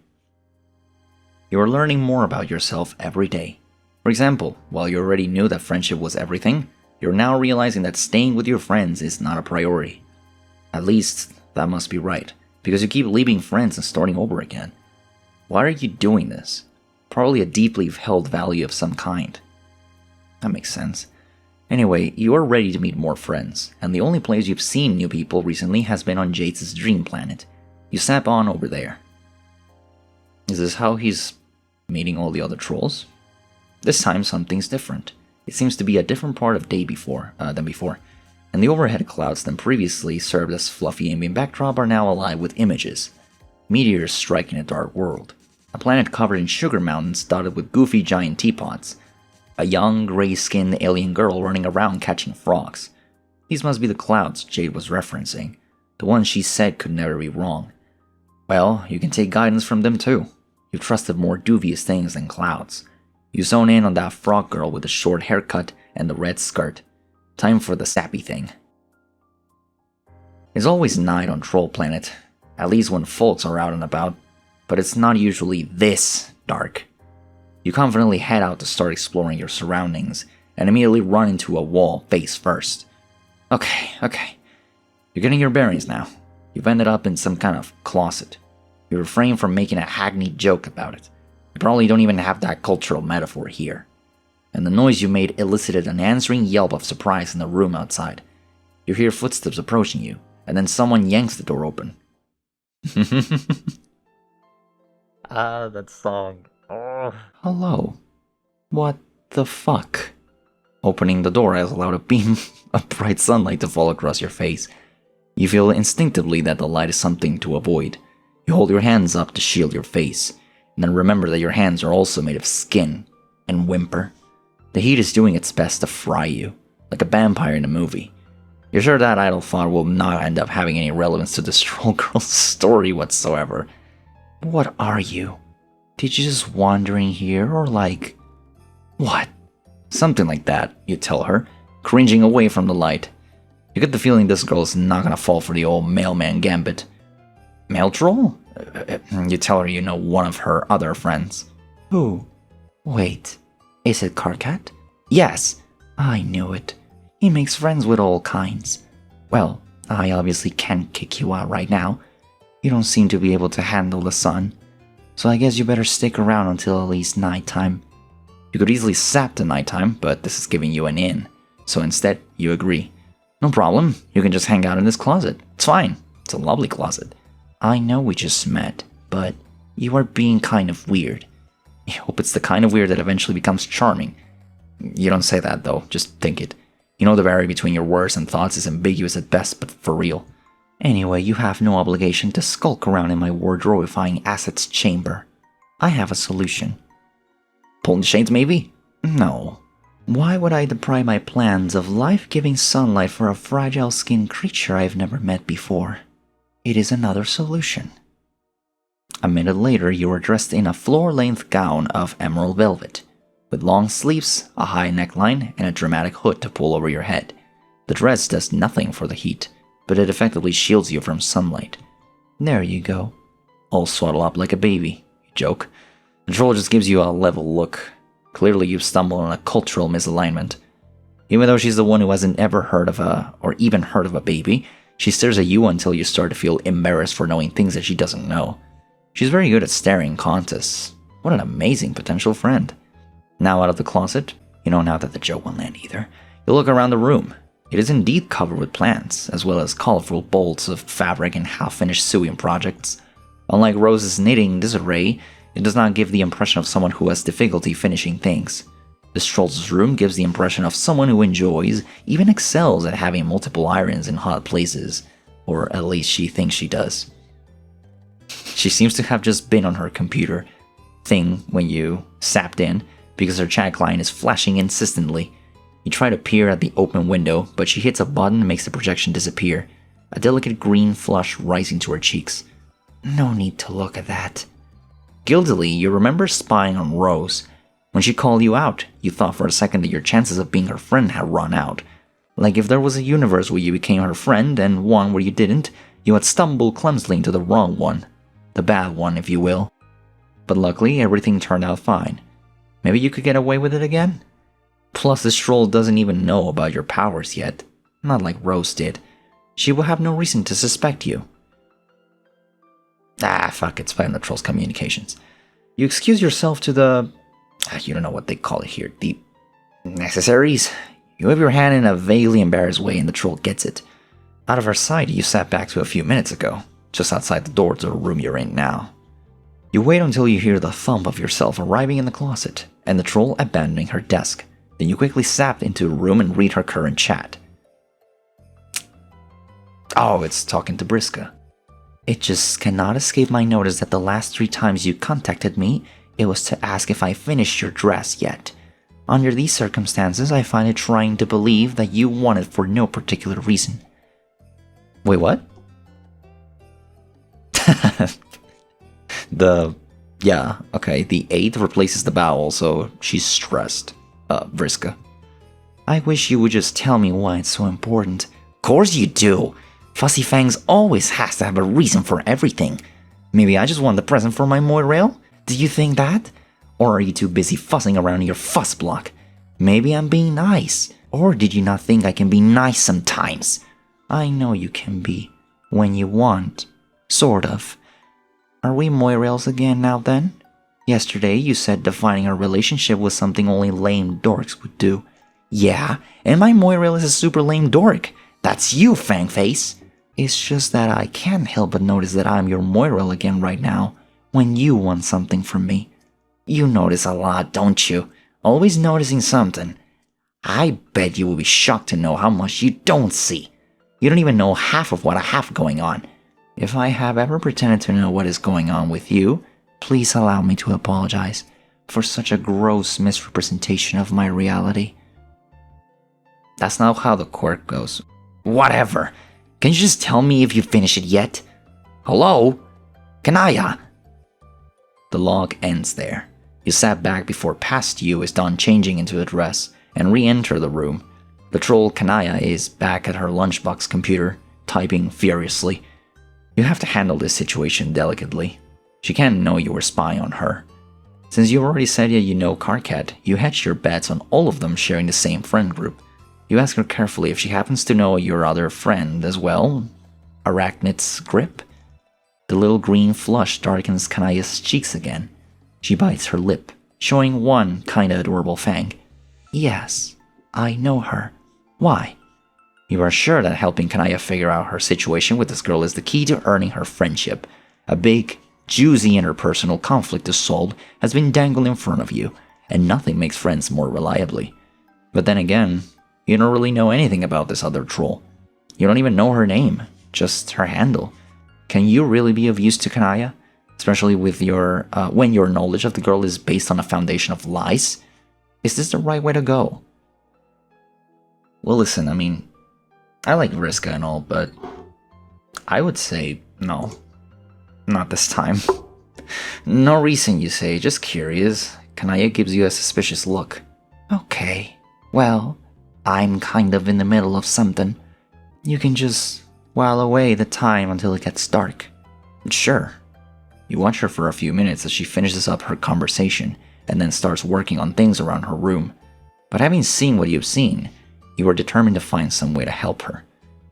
You are learning more about yourself every day. For example, while you already knew that friendship was everything, you're now realizing that staying with your friends is not a priority. At least, that must be right, because you keep leaving friends and starting over again. Why are you doing this? Probably a deeply held value of some kind. That makes sense. Anyway, you are ready to meet more friends, and the only place you've seen new people recently has been on Jade's dream planet. You sap on over there. Is this how he's meeting all the other trolls? This time something's different. It seems to be a different part of day than before, and the overhead clouds that previously served as fluffy ambient backdrop are now alive with images. Meteors striking a dark world. A planet covered in sugar mountains dotted with goofy giant teapots. A young, gray-skinned alien girl running around catching frogs. These must be the clouds Jade was referencing, the ones she said could never be wrong. Well, you can take guidance from them too. You've trusted more dubious things than clouds. You zone in on that frog girl with the short haircut and the red skirt. Time for the sappy thing. It's always night on Troll Planet, at least when folks are out and about, but it's not usually this dark. You confidently head out to start exploring your surroundings, and immediately run into a wall face first. Okay. You're getting your bearings now. You've ended up in some kind of closet. You refrain from making a hackneyed joke about it. You probably don't even have that cultural metaphor here. And the noise you made elicited an answering yelp of surprise in the room outside. You hear footsteps approaching you, and then someone yanks the door open. That song. Oh. Hello. What the fuck? Opening the door has allowed a beam of bright sunlight to fall across your face. You feel instinctively that the light is something to avoid. You hold your hands up to shield your face, and then remember that your hands are also made of skin, and whimper. The heat is doing its best to fry you, like a vampire in a movie. You're sure that idle thought will not end up having any relevance to this troll girl's story whatsoever. What are you? Did you just wander in here, or like... What? Something like that, you tell her, cringing away from the light. You get the feeling this girl is not gonna fall for the old mailman gambit. Mail troll? You tell her you know one of her other friends. Who? Wait, is it Karkat? Yes, I knew it. He makes friends with all kinds. Well, I obviously can't kick you out right now. You don't seem to be able to handle the sun. So I guess you better stick around until at least nighttime. You could easily sap the nighttime, but this is giving you an in. So instead, you agree. No problem, you can just hang out in this closet. It's fine. It's a lovely closet. I know we just met, but you are being kind of weird. I hope it's the kind of weird that eventually becomes charming. You don't say that though, just think it. You know the barrier between your words and thoughts is ambiguous at best, but for real. Anyway, you have no obligation to skulk around in my wardrobifying assets chamber. I have a solution. Pulling the shades, maybe? No. Why would I deprive my plans of life-giving sunlight for a fragile-skinned creature I've never met before? It is another solution. A minute later, you were dressed in a floor-length gown of emerald velvet, with long sleeves, a high neckline, and a dramatic hood to pull over your head. The dress does nothing for the heat, but it effectively shields you from sunlight. There you go. All swaddled up like a baby, you joke. The troll just gives you a level look. Clearly you've stumbled on a cultural misalignment. Even though she's the one who hasn't ever heard of a baby, she stares at you until you start to feel embarrassed for knowing things that she doesn't know. She's very good at staring contests. What an amazing potential friend. Now out of the closet, now that the joke won't land either, you look around the room. It is indeed covered with plants, as well as colorful bolts of fabric and half-finished sewing projects. Unlike Rose's knitting disarray, it does not give the impression of someone who has difficulty finishing things. This troll's room gives the impression of someone who enjoys, even excels at having multiple irons in hot places, or at least she thinks she does. She seems to have just been on her computer thing when you zapped in, because her chat client is flashing insistently. You try to peer at the open window, but she hits a button and makes the projection disappear, a delicate green flush rising to her cheeks. No need to look at that. Guiltily, you remember spying on Rose. When she called you out, you thought for a second that your chances of being her friend had run out. Like if there was a universe where you became her friend and one where you didn't, you had stumbled clumsily into the wrong one. The bad one, if you will. But luckily, everything turned out fine. Maybe you could get away with it again? Plus, this troll doesn't even know about your powers yet. Not like Rose did. She will have no reason to suspect you. Fuck, it's fine, the troll's communications. You excuse yourself to the... you don't know what they call it here. The necessaries? You wave your hand in a vaguely embarrassed way and the troll gets it. Out of her sight, you sat back to a few minutes ago, just outside the door to the room you're in now. You wait until you hear the thump of yourself arriving in the closet, and the troll abandoning her desk. Then you quickly zap into the room and read her current chat. Oh, it's talking to Briska. It just cannot escape my notice that the last 3 times you contacted me, it was to ask if I finished your dress yet. Under these circumstances, I find it trying to believe that you want it for no particular reason. Wait, what? The 8 replaces the vowel, so she's stressed. Vriska. I wish you would just tell me why it's so important. Course you do! Fussy Fangs always has to have a reason for everything. Maybe I just want the present for my Moirail? Do you think that? Or are you too busy fussing around your fuss block? Maybe I'm being nice. Or did you not think I can be nice sometimes? I know you can be. When you want. Sort of. Are we Moirails again now then? Yesterday you said defining our relationship was something only lame dorks would do. Yeah, and my Moirail is a super lame dork. That's you, Fangface. It's just that I can't help but notice that I'm your Moirail again right now, when you want something from me. You notice a lot, don't you? Always noticing something. I bet you will be shocked to know how much you don't see. You don't even know half of what I have going on. If I have ever pretended to know what is going on with you, please allow me to apologize for such a gross misrepresentation of my reality. That's not how the quirk goes. Whatever. Can you just tell me if you finished it yet? Hello? Kanaya? The log ends there. You sat back before past you is done changing into a dress and re-enter the room. The troll Kanaya is back at her lunchbox computer, typing furiously. You have to handle this situation delicately. She can't know you were spying on her. Since you've already said that you know Karkat, you hedge your bets on all of them sharing the same friend group. You ask her carefully if she happens to know your other friend as well. Arachnid's grip? The little green flush darkens Kanaya's cheeks again. She bites her lip, showing one kinda adorable fang. Yes, I know her. Why? You are sure that helping Kanaya figure out her situation with this girl is the key to earning her friendship. A big, juicy interpersonal conflict to solve has been dangled in front of you, and nothing makes friends more reliably. But then again, you don't really know anything about this other troll. You don't even know her name, just her handle. Can you really be of use to Kanaya? Especially with when your knowledge of the girl is based on a foundation of lies? Is this the right way to go? Well, listen, I mean, I like Vriska and all, but I would say no. Not this time. No reason, you say, just curious. Kanaya gives you a suspicious look. Okay, well, I'm kind of in the middle of something. You can just while away the time until it gets dark. Sure. You watch her for a few minutes as she finishes up her conversation and then starts working on things around her room. But having seen what you've seen, you are determined to find some way to help her.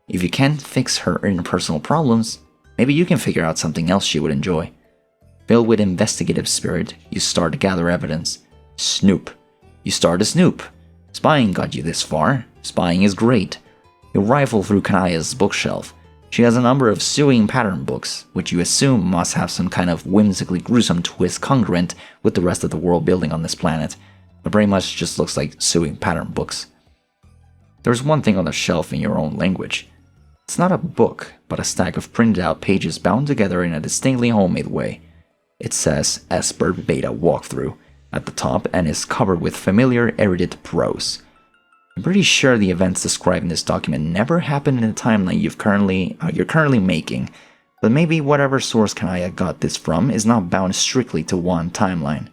If you can't fix her interpersonal problems, maybe you can figure out something else she would enjoy. Filled with investigative spirit, you start to gather evidence. Snoop. You start to snoop. Spying got you this far. Spying is great. You rifle through Kanaya's bookshelf. She has a number of sewing pattern books, which you assume must have some kind of whimsically gruesome twist congruent with the rest of the world building on this planet, but pretty much just looks like sewing pattern books. There's one thing on the shelf in your own language. It's not a book, but a stack of printed out pages bound together in a distinctly homemade way. It says Esper Beta Walkthrough at the top and is covered with familiar erudite prose. I'm pretty sure the events described in this document never happened in the timeline you're currently making, but maybe whatever source Kanaya got this from is not bound strictly to one timeline.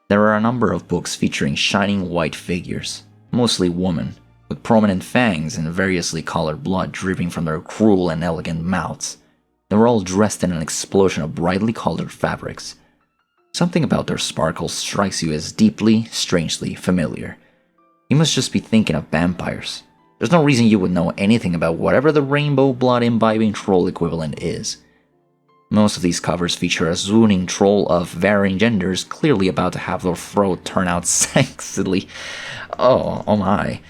There are a number of books featuring shining white figures, mostly women, with prominent fangs and variously colored blood dripping from their cruel and elegant mouths. They were all dressed in an explosion of brightly colored fabrics. Something about their sparkle strikes you as deeply, strangely familiar. You must just be thinking of vampires. There's no reason you would know anything about whatever the rainbow blood imbibing troll equivalent is. Most of these covers feature a swooning troll of varying genders clearly about to have their throat turn out sexily. Oh my.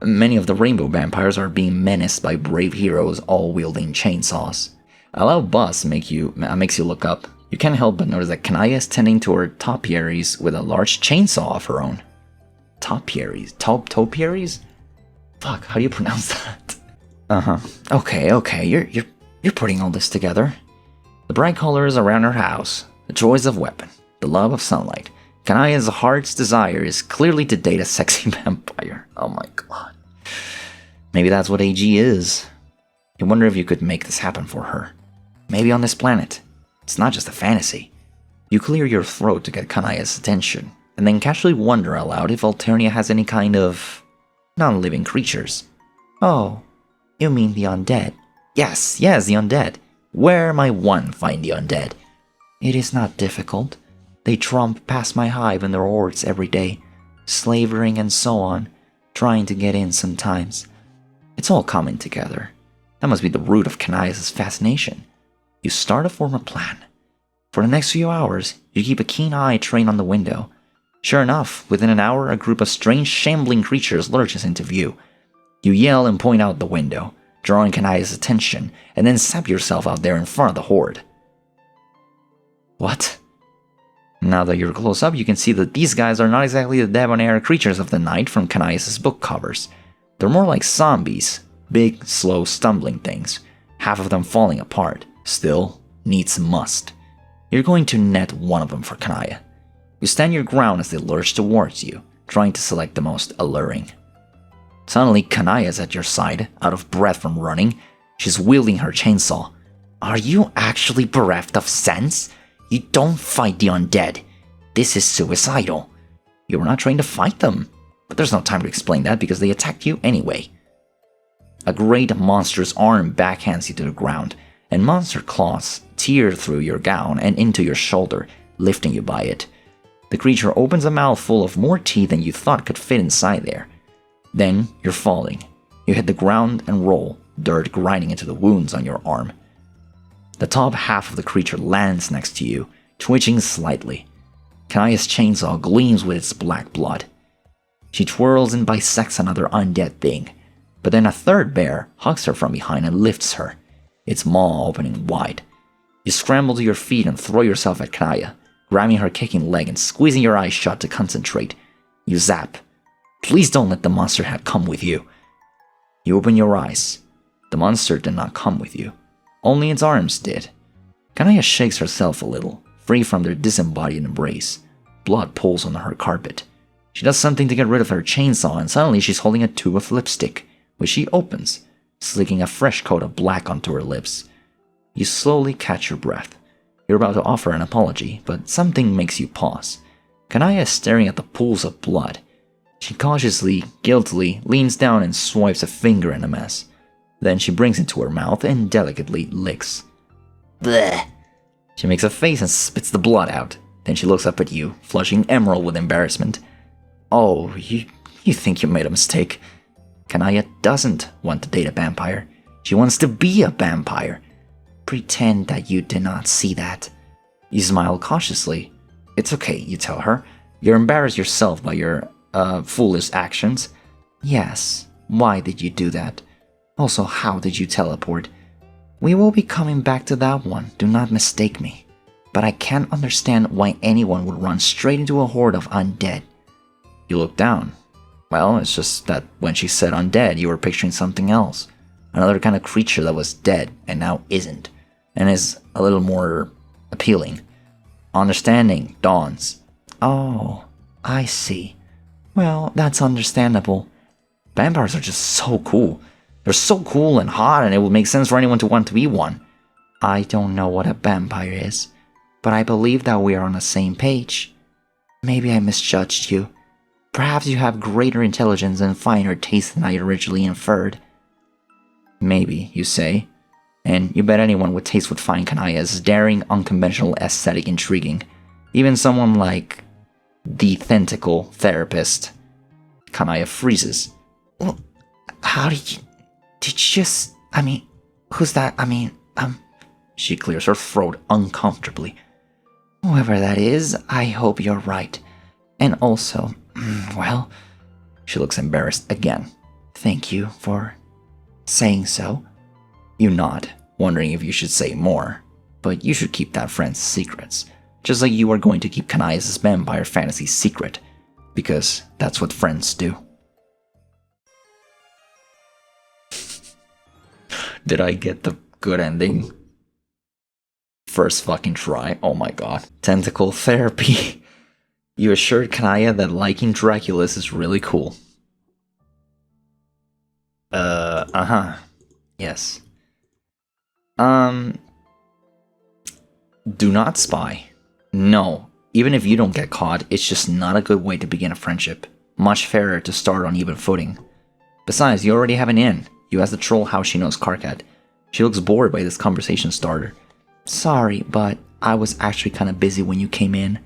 Many of the rainbow vampires are being menaced by brave heroes all wielding chainsaws. A loud buzz makes you look up. You can't help but notice that Kanaya is tending to her topiaries with a large chainsaw of her own. Topiaries? Topiaries? Fuck, how do you pronounce that? Okay, you're putting all this together. The bright colors around her house, the joys of weapon, the love of sunlight. Kanaya's heart's desire is clearly to date a sexy vampire. Oh my god. Maybe that's what AG is. You wonder if you could make this happen for her. Maybe on this planet. It's not just a fantasy. You clear your throat to get Kanaya's attention, and then casually wonder aloud if Alternia has any kind of non-living creatures. Oh, you mean the undead? Yes, the undead. Where might one find the undead? It is not difficult. They tromp past my hive in their hordes every day, slavering and so on, trying to get in sometimes. It's all coming together. That must be the root of Kanaya's fascination. You start to form a plan. For the next few hours, you keep a keen eye trained on the window. Sure enough, within an hour, a group of strange, shambling creatures lurches into view. You yell and point out the window, drawing Kanaya's attention, and then zap yourself out there in front of the horde. What? Now that you're close up, you can see that these guys are not exactly the debonair creatures of the night from Kanaya's book covers. They're more like zombies, big, slow, stumbling things, half of them falling apart. Still, needs must. You're going to net one of them for Kanaya. You stand your ground as they lurch towards you, trying to select the most alluring. Suddenly, Kanaya's at your side, out of breath from running. She's wielding her chainsaw. Are you actually bereft of sense? You don't fight the undead. This is suicidal. You were not trained to fight them. But there's no time to explain that because they attacked you anyway. A great monstrous arm backhands you to the ground, and monster claws tear through your gown and into your shoulder, lifting you by it. The creature opens a mouth full of more teeth than you thought could fit inside there. Then you're falling. You hit the ground and roll, dirt grinding into the wounds on your arm. The top half of the creature lands next to you, twitching slightly. Kanaya's chainsaw gleams with its black blood. She twirls and bisects another undead thing, but then a third bear hugs her from behind and lifts her, its maw opening wide. You scramble to your feet and throw yourself at Kanaya, grabbing her kicking leg and squeezing your eyes shut to concentrate. You zap. Please don't let the monster head come with you. You open your eyes. The monster did not come with you. Only its arms did. Kanaya shakes herself a little, free from their disembodied embrace. Blood pools on her carpet. She does something to get rid of her chainsaw, and suddenly she's holding a tube of lipstick, which she opens, slicking a fresh coat of black onto her lips. You slowly catch your breath. You're about to offer an apology, but something makes you pause. Kanaya is staring at the pools of blood. She cautiously, guiltily, leans down and swipes a finger in the mess. Then she brings it to her mouth and delicately licks. Bleh! She makes a face and spits the blood out. Then she looks up at you, flushing emerald with embarrassment. Oh, you think you made a mistake. Kanaya doesn't want to date a vampire. She wants to be a vampire. Pretend that you did not see that. You smile cautiously. It's okay, you tell her. You're embarrassed yourself by your, foolish actions. Yes, why did you do that? Also, how did you teleport? We will be coming back to that one, do not mistake me. But I can't understand why anyone would run straight into a horde of undead. You look down. Well, it's just that when she said undead, you were picturing something else. Another kind of creature that was dead and now isn't, and is a little more appealing. Understanding dawns. Oh, I see. Well, that's understandable. Vampires are just so cool. They're so cool and hot, and it would make sense for anyone to want to be one. I don't know what a vampire is, but I believe that we are on the same page. Maybe I misjudged you. Perhaps you have greater intelligence and finer taste than I originally inferred. Maybe, you say, and you bet anyone with taste would find Kanaya's daring, unconventional aesthetic intriguing. Even someone like the tentacle therapist. Kanaya freezes. Well, how did you just, who's that? She clears her throat uncomfortably. Whoever that is, I hope you're right. And also, well, she looks embarrassed again. Thank you for saying so. You nod, wondering if you should say more, but you should keep that friend's secrets, just like you are going to keep Kanaya's vampire fantasy secret, because that's what friends do. Did I get the good ending? First fucking try, oh my god. Tentacle therapy. You assured Kanaya that liking Draculas is really cool. Yes. Do not spy. No, even if you don't get caught, it's just not a good way to begin a friendship. Much fairer to start on even footing. Besides, you already have an in. You ask the troll how she knows Karkat. She looks bored by this conversation starter. Sorry, but I was actually kind of busy when you came in.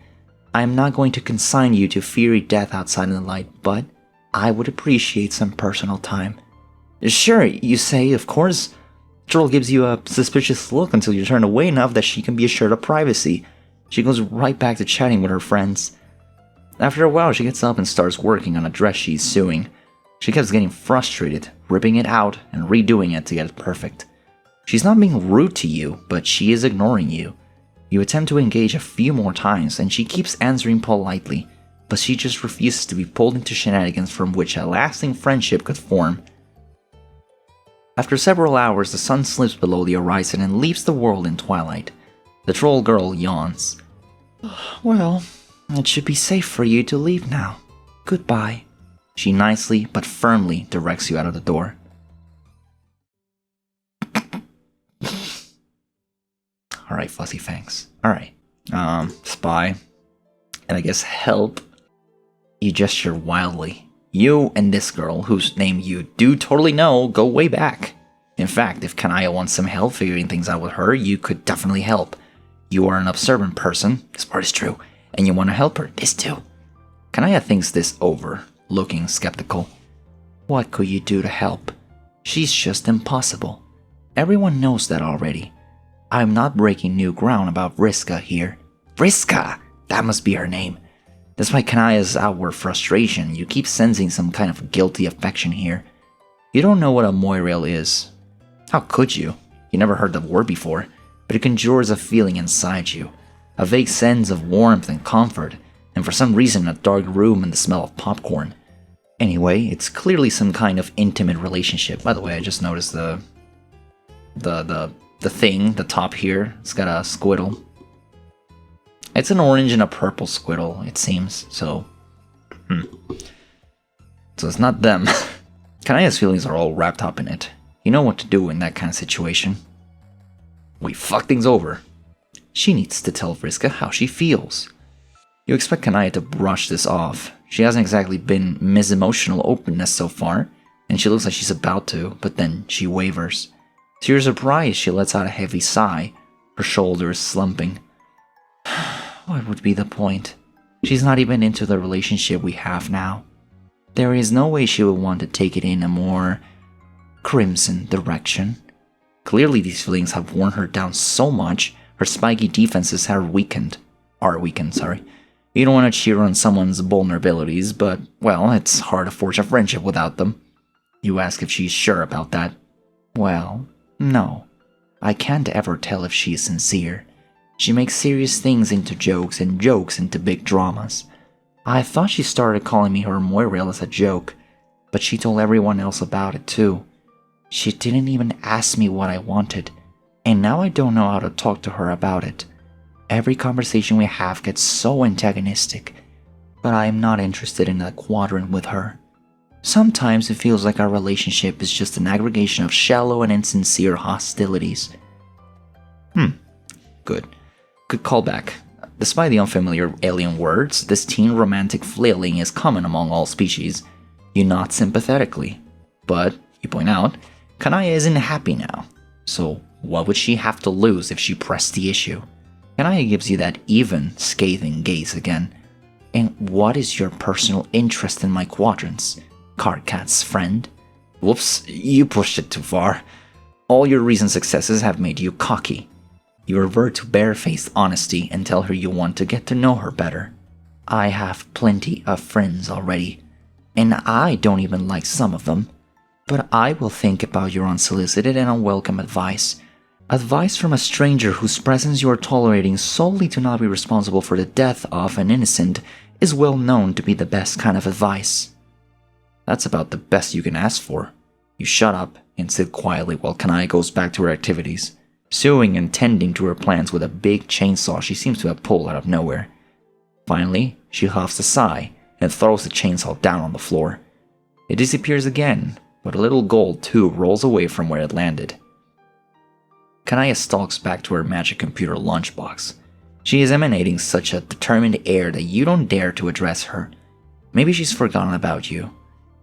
I am not going to consign you to fiery death outside in the light, but I would appreciate some personal time. Sure, you say, of course. Troll gives you a suspicious look until you turn away enough that she can be assured of privacy. She goes right back to chatting with her friends. After a while, she gets up and starts working on a dress she's sewing. She keeps getting frustrated, ripping it out and redoing it to get it perfect. She's not being rude to you, but she is ignoring you. You attempt to engage a few more times and she keeps answering politely, but she just refuses to be pulled into shenanigans from which a lasting friendship could form. After several hours, the sun slips below the horizon and leaves the world in twilight. The troll girl yawns. Well, it should be safe for you to leave now. Goodbye. She nicely but firmly directs you out of the door. Alright, Fuzzy Fangs. Alright. Spy. And I guess help. You gesture wildly. You and this girl, whose name you do totally know, go way back. In fact, if Kanaya wants some help figuring things out with her, you could definitely help. You are an observant person, this part is true, and you want to help her, this too. Kanaya thinks this over, looking skeptical. What could you do to help? She's just impossible. Everyone knows that already. I'm not breaking new ground about Vriska here. Vriska! That must be her name. Despite Kanaya's outward frustration, you keep sensing some kind of guilty affection here. You don't know what a moirail is. How could you? You never heard the word before, but it conjures a feeling inside you. A vague sense of warmth and comfort, and for some reason a dark room and the smell of popcorn. Anyway, it's clearly some kind of intimate relationship. By the way, I just noticed the the thing, the top here, it's got a squiddle. It's an orange and a purple squiddle, it seems, so... So it's not them. Kanaya's feelings are all wrapped up in it. You know what to do in that kind of situation. We fuck things over. She needs to tell Vriska how she feels. You expect Kanaya to brush this off. She hasn't exactly been Miss Emotional Openness so far, and she looks like she's about to, but then she wavers. To your surprise, she lets out a heavy sigh, her shoulders slumping. What would be the point? She's not even into the relationship we have now. There is no way she would want to take it in a more crimson direction. Clearly these feelings have worn her down so much, her spiky defenses are weakened. You don't want to cheer on someone's vulnerabilities, but, well, it's hard to forge a friendship without them. You ask if she's sure about that. Well, no. I can't ever tell if she's sincere. She makes serious things into jokes and jokes into big dramas. I thought she started calling me her Moirail as a joke, but she told everyone else about it too. She didn't even ask me what I wanted, and now I don't know how to talk to her about it. Every conversation we have gets so antagonistic, but I am not interested in a quadrant with her. Sometimes it feels like our relationship is just an aggregation of shallow and insincere hostilities. Good callback. Despite the unfamiliar alien words, this teen romantic flailing is common among all species. You nod sympathetically. But, you point out, Kanaya isn't happy now. So what would she have to lose if she pressed the issue? Kanaya gives you that even, scathing gaze again. And what is your personal interest in my quadrants, Karkat's friend? Whoops, you pushed it too far. All your recent successes have made you cocky. You revert to barefaced honesty and tell her you want to get to know her better. I have plenty of friends already, and I don't even like some of them. But I will think about your unsolicited and unwelcome advice. Advice from a stranger whose presence you are tolerating solely to not be responsible for the death of an innocent is well known to be the best kind of advice. That's about the best you can ask for. You shut up and sit quietly while Kanaya goes back to her activities, sewing and tending to her plants with a big chainsaw she seems to have pulled out of nowhere. Finally, she huffs a sigh and throws the chainsaw down on the floor. It disappears again, but a little gold too rolls away from where it landed. Kanaya stalks back to her magic computer lunchbox. She is emanating such a determined air that you don't dare to address her. Maybe she's forgotten about you.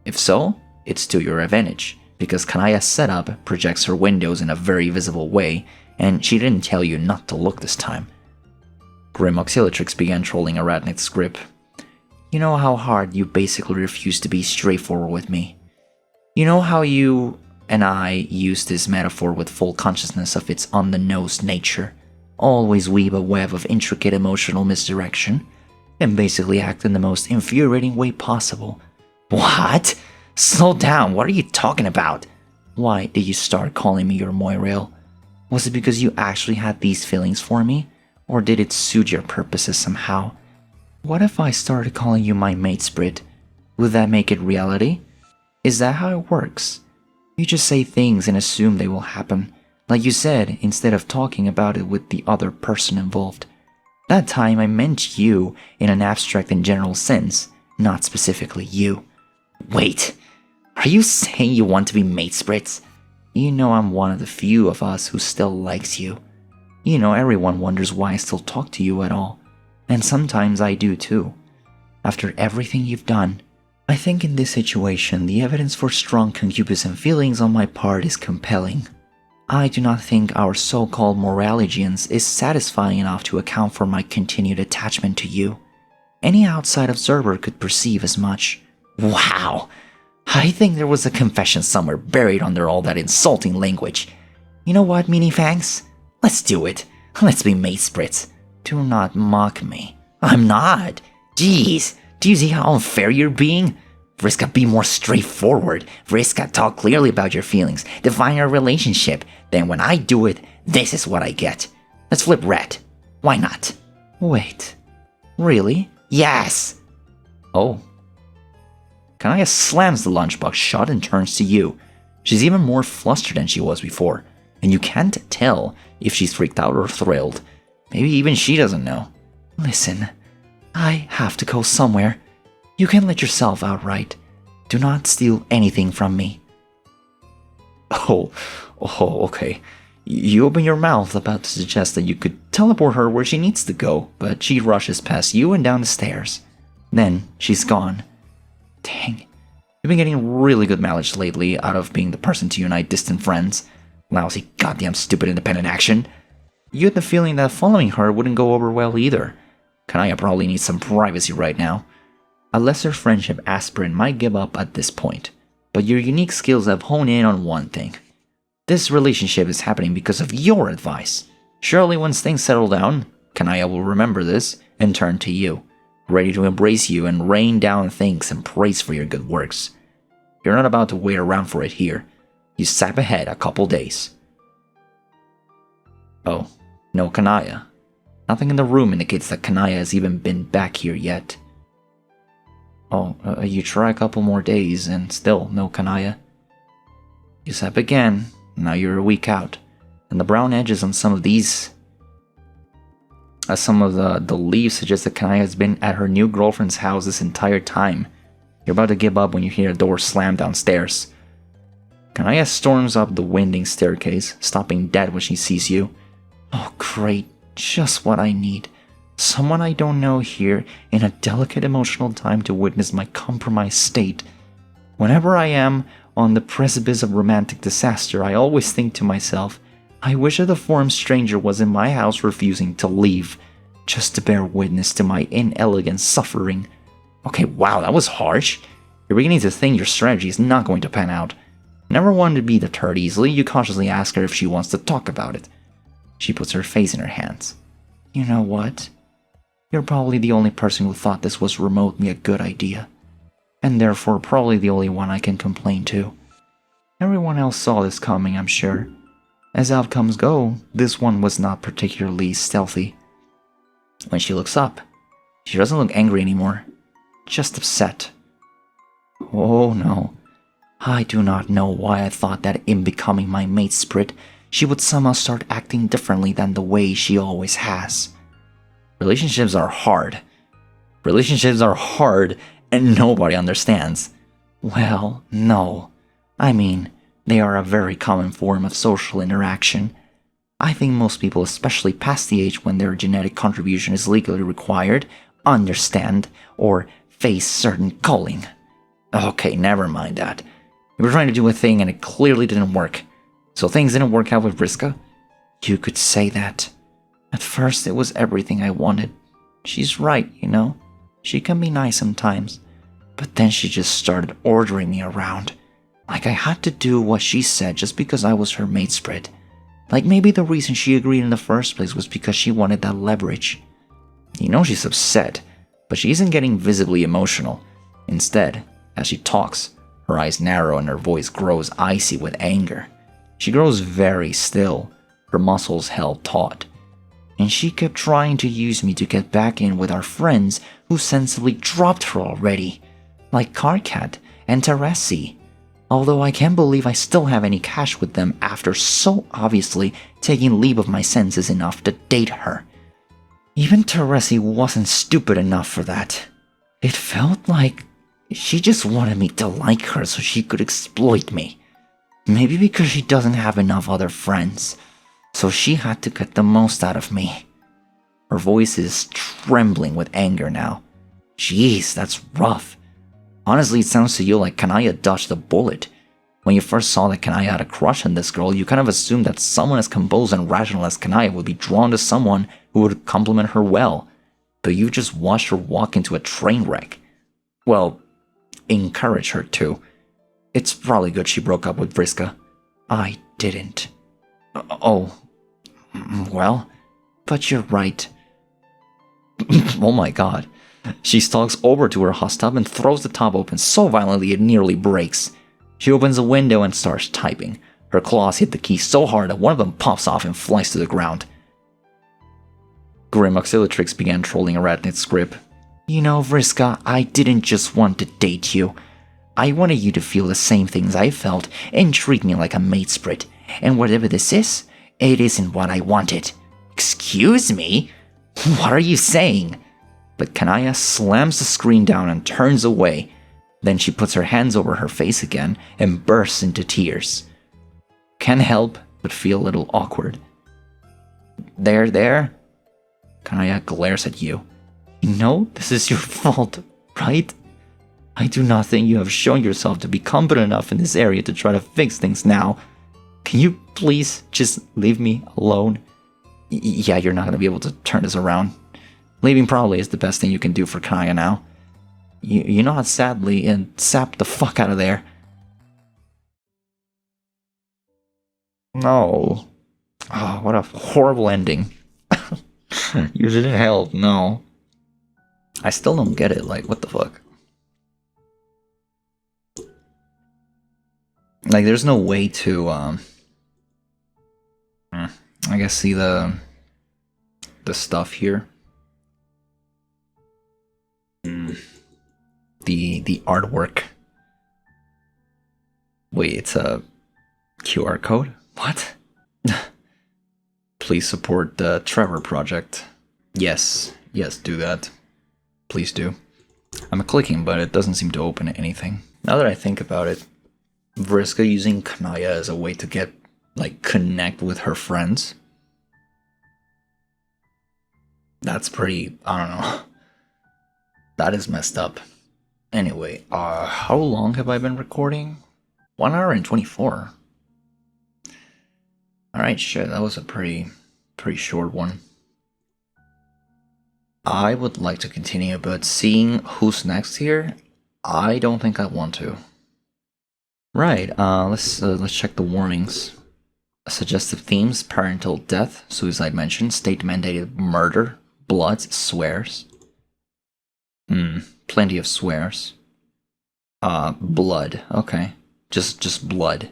If so, it's to your advantage, because Kanaya's setup projects her windows in a very visible way, and she didn't tell you not to look this time. Grim Auxiliatrix began trolling Arachnid's grip. You know how hard you basically refuse to be straightforward with me. You know how you and I use this metaphor with full consciousness of its on-the-nose nature, always weave a web of intricate emotional misdirection, and basically act in the most infuriating way possible. What? Slow down, what are you talking about? Why did you start calling me your Moirail? Was it because you actually had these feelings for me? Or did it suit your purposes somehow? What if I started calling you my matesprit? Would that make it reality? Is that how it works? You just say things and assume they will happen, like you said, instead of talking about it with the other person involved. That time I meant you in an abstract and general sense, not specifically you. Wait, are you saying you want to be matesprits? You know I'm one of the few of us who still likes you. You know everyone wonders why I still talk to you at all. And sometimes I do too. After everything you've done, I think in this situation the evidence for strong concupiscent feelings on my part is compelling. I do not think our so-called moraligians is satisfying enough to account for my continued attachment to you. Any outside observer could perceive as much. Wow! I think there was a confession somewhere buried under all that insulting language. You know what, Meaniefangs? Let's do it. Let's be matesprits. Do not mock me. I'm not. Jeez, do you see how unfair you're being? Vriska, be more straightforward. Vriska, talk clearly about your feelings. Define our relationship. Then when I do it, this is what I get. Let's flip red. Why not? Wait. Really? Yes! Oh. Kanaya slams the lunchbox shut and turns to you. She's even more flustered than she was before. and you can't tell if she's freaked out or thrilled. Maybe even she doesn't know. Listen, I have to go somewhere. You can let yourself out, right? Do not steal anything from me. Oh, okay. You open your mouth about to suggest that you could teleport her where she needs to go, but she rushes past you and down the stairs. Then she's gone. Dang. You've been getting really good mileage lately out of being the person to unite distant friends. Lousy goddamn stupid independent action. You had the feeling that following her wouldn't go over well either. Kanaya probably needs some privacy right now. A lesser friendship aspirant might give up at this point, but your unique skills have honed in on one thing. This relationship is happening because of your advice. Surely once things settle down, Kanaya will remember this and turn to you, ready to embrace you and rain down thanks and praise for your good works. You're not about to wait around for it here. You sap ahead a couple days. Oh, no Kanaya. Nothing in the room indicates that Kanaya has even been back here yet. Oh, you try a couple more days and still no Kanaya. You sap again, now you're a week out, and the brown edges on some of these... some of the leaves suggest that Kanaya has been at her new girlfriend's house this entire time. You're about to give up when you hear a door slam downstairs. Kanaya storms up the winding staircase, stopping dead when she sees you. Oh great, just what I need. Someone I don't know here in a delicate emotional time to witness my compromised state. Whenever I am on the precipice of romantic disaster, I always think to myself, I wish a deformed stranger was in my house refusing to leave, just to bear witness to my inelegant suffering. Okay, wow, that was harsh. You're beginning to think your strategy is not going to pan out. Never one to be deterred easily, you cautiously ask her if she wants to talk about it. She puts her face in her hands. You know what? You're probably the only person who thought this was remotely a good idea, and therefore probably the only one I can complain to. Everyone else saw this coming, I'm sure. As outcomes go, this one was not particularly stealthy. When she looks up, she doesn't look angry anymore, just upset. Oh no, I do not know why I thought that in becoming my mate spirit, she would somehow start acting differently than the way she always has. Relationships are hard. Relationships are hard and nobody understands. Well, no. I mean, they are a very common form of social interaction. I think most people, especially past the age when their genetic contribution is legally required, understand or face certain culling. Okay, never mind that. You were trying to do a thing and it clearly didn't work. So things didn't work out with Vriska? You could say that. At first, it was everything I wanted. She's right, you know. She can be nice sometimes. But then she just started ordering me around. Like I had to do what she said just because I was her mate spirit. Like maybe the reason she agreed in the first place was because she wanted that leverage. You know she's upset, but she isn't getting visibly emotional. Instead, as she talks, her eyes narrow and her voice grows icy with anger. She grows very still, her muscles held taut. And she kept trying to use me to get back in with our friends who sensibly dropped her already, like Karkat and Teresi. Although I can't believe I still have any cash with them after so obviously taking leave of my senses enough to date her. Even Teresi wasn't stupid enough for that. It felt like she just wanted me to like her so she could exploit me. Maybe because she doesn't have enough other friends, so she had to get the most out of me. Her voice is trembling with anger now. Jeez, that's rough. Honestly, it sounds to you like Kanaya dodged a bullet. When you first saw that Kanaya had a crush on this girl, you kind of assumed that someone as composed and rational as Kanaya would be drawn to someone who would compliment her well. But you just watched her walk into a train wreck. Well, encourage her to. It's probably good she broke up with Vriska. I didn't. Oh, well, but you're right. Oh my god. She stalks over to her hot tub and throws the top open so violently it nearly breaks. She opens a window and starts typing. Her claws hit the key so hard that one of them pops off and flies to the ground. Grim Auxiliatrix began trolling Arachnid's script. You know, Vriska, I didn't just want to date you. I wanted you to feel the same things I felt and treat me like a mate spirit. and whatever this is, it isn't what I wanted. Excuse me? What are you saying? But Kanaya slams the screen down and turns away. Then she puts her hands over her face again and bursts into tears. Can't help but feel a little awkward. There. Kanaya glares at you. You know this is your fault, right? I do not think you have shown yourself to be competent enough in this area to try to fix things now. Can you please just leave me alone? Yeah, you're not going to be able to turn this around. Leaving probably is the best thing you can do for Kanaya now. You nod sadly and sap the fuck out of there. No. Oh, what a horrible ending. You didn't help, no. I still don't get it, like, what the fuck? Like, there's no way to, I guess see the stuff here. The artwork. Wait, it's a QR code? What? Please support the Trevor Project. Yes, do that. Please do. I'm clicking, but it doesn't seem to open anything. Now that I think about it, Vriska using Kanaya as a way to get, like, connect with her friends. That's pretty, I don't know. That is messed up. Anyway, how long have I been recording? 1 hour and 24. Alright, shit, that was a pretty short one. I would like to continue, but seeing who's next here, I don't think I want to. Right, let's check the warnings. Suggestive themes: parental death, suicide mention, state-mandated murder, blood, swears. Plenty of swears. Blood, okay. Just blood.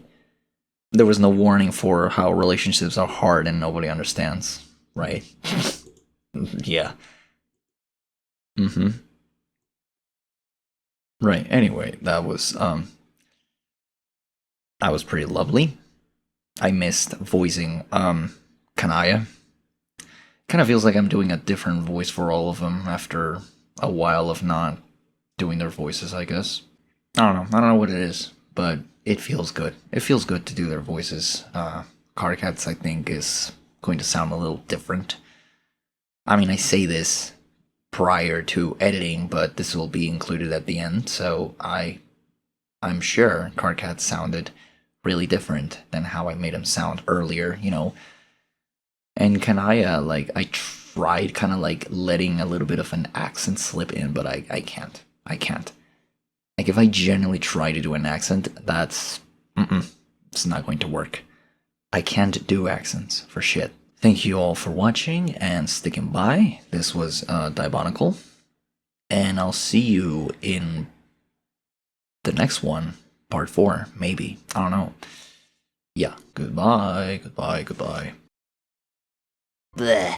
There was no warning for how relationships are hard and nobody understands, right? Yeah. Right, anyway, that was pretty lovely. I missed voicing Kanaya. Kind of feels like I'm doing a different voice for all of them after a while of not doing their voices, I guess. I don't know what it is, but it feels good. It feels good to do their voices. Karkat's, I think, is going to sound a little different. I mean, I say this prior to editing, but this will be included at the end, so I'm sure Karkat sounded really different than how I made him sound earlier, you know. And Kanaya, like, I tried kind of like letting a little bit of an accent slip in, but I can't. Like, if I genuinely try to do an accent, that's... it's not going to work. I can't do accents for shit. Thank you all for watching and sticking by. This was Diabolical. And I'll see you in the next one. Part 4, maybe. I don't know. Yeah, goodbye. Bleh.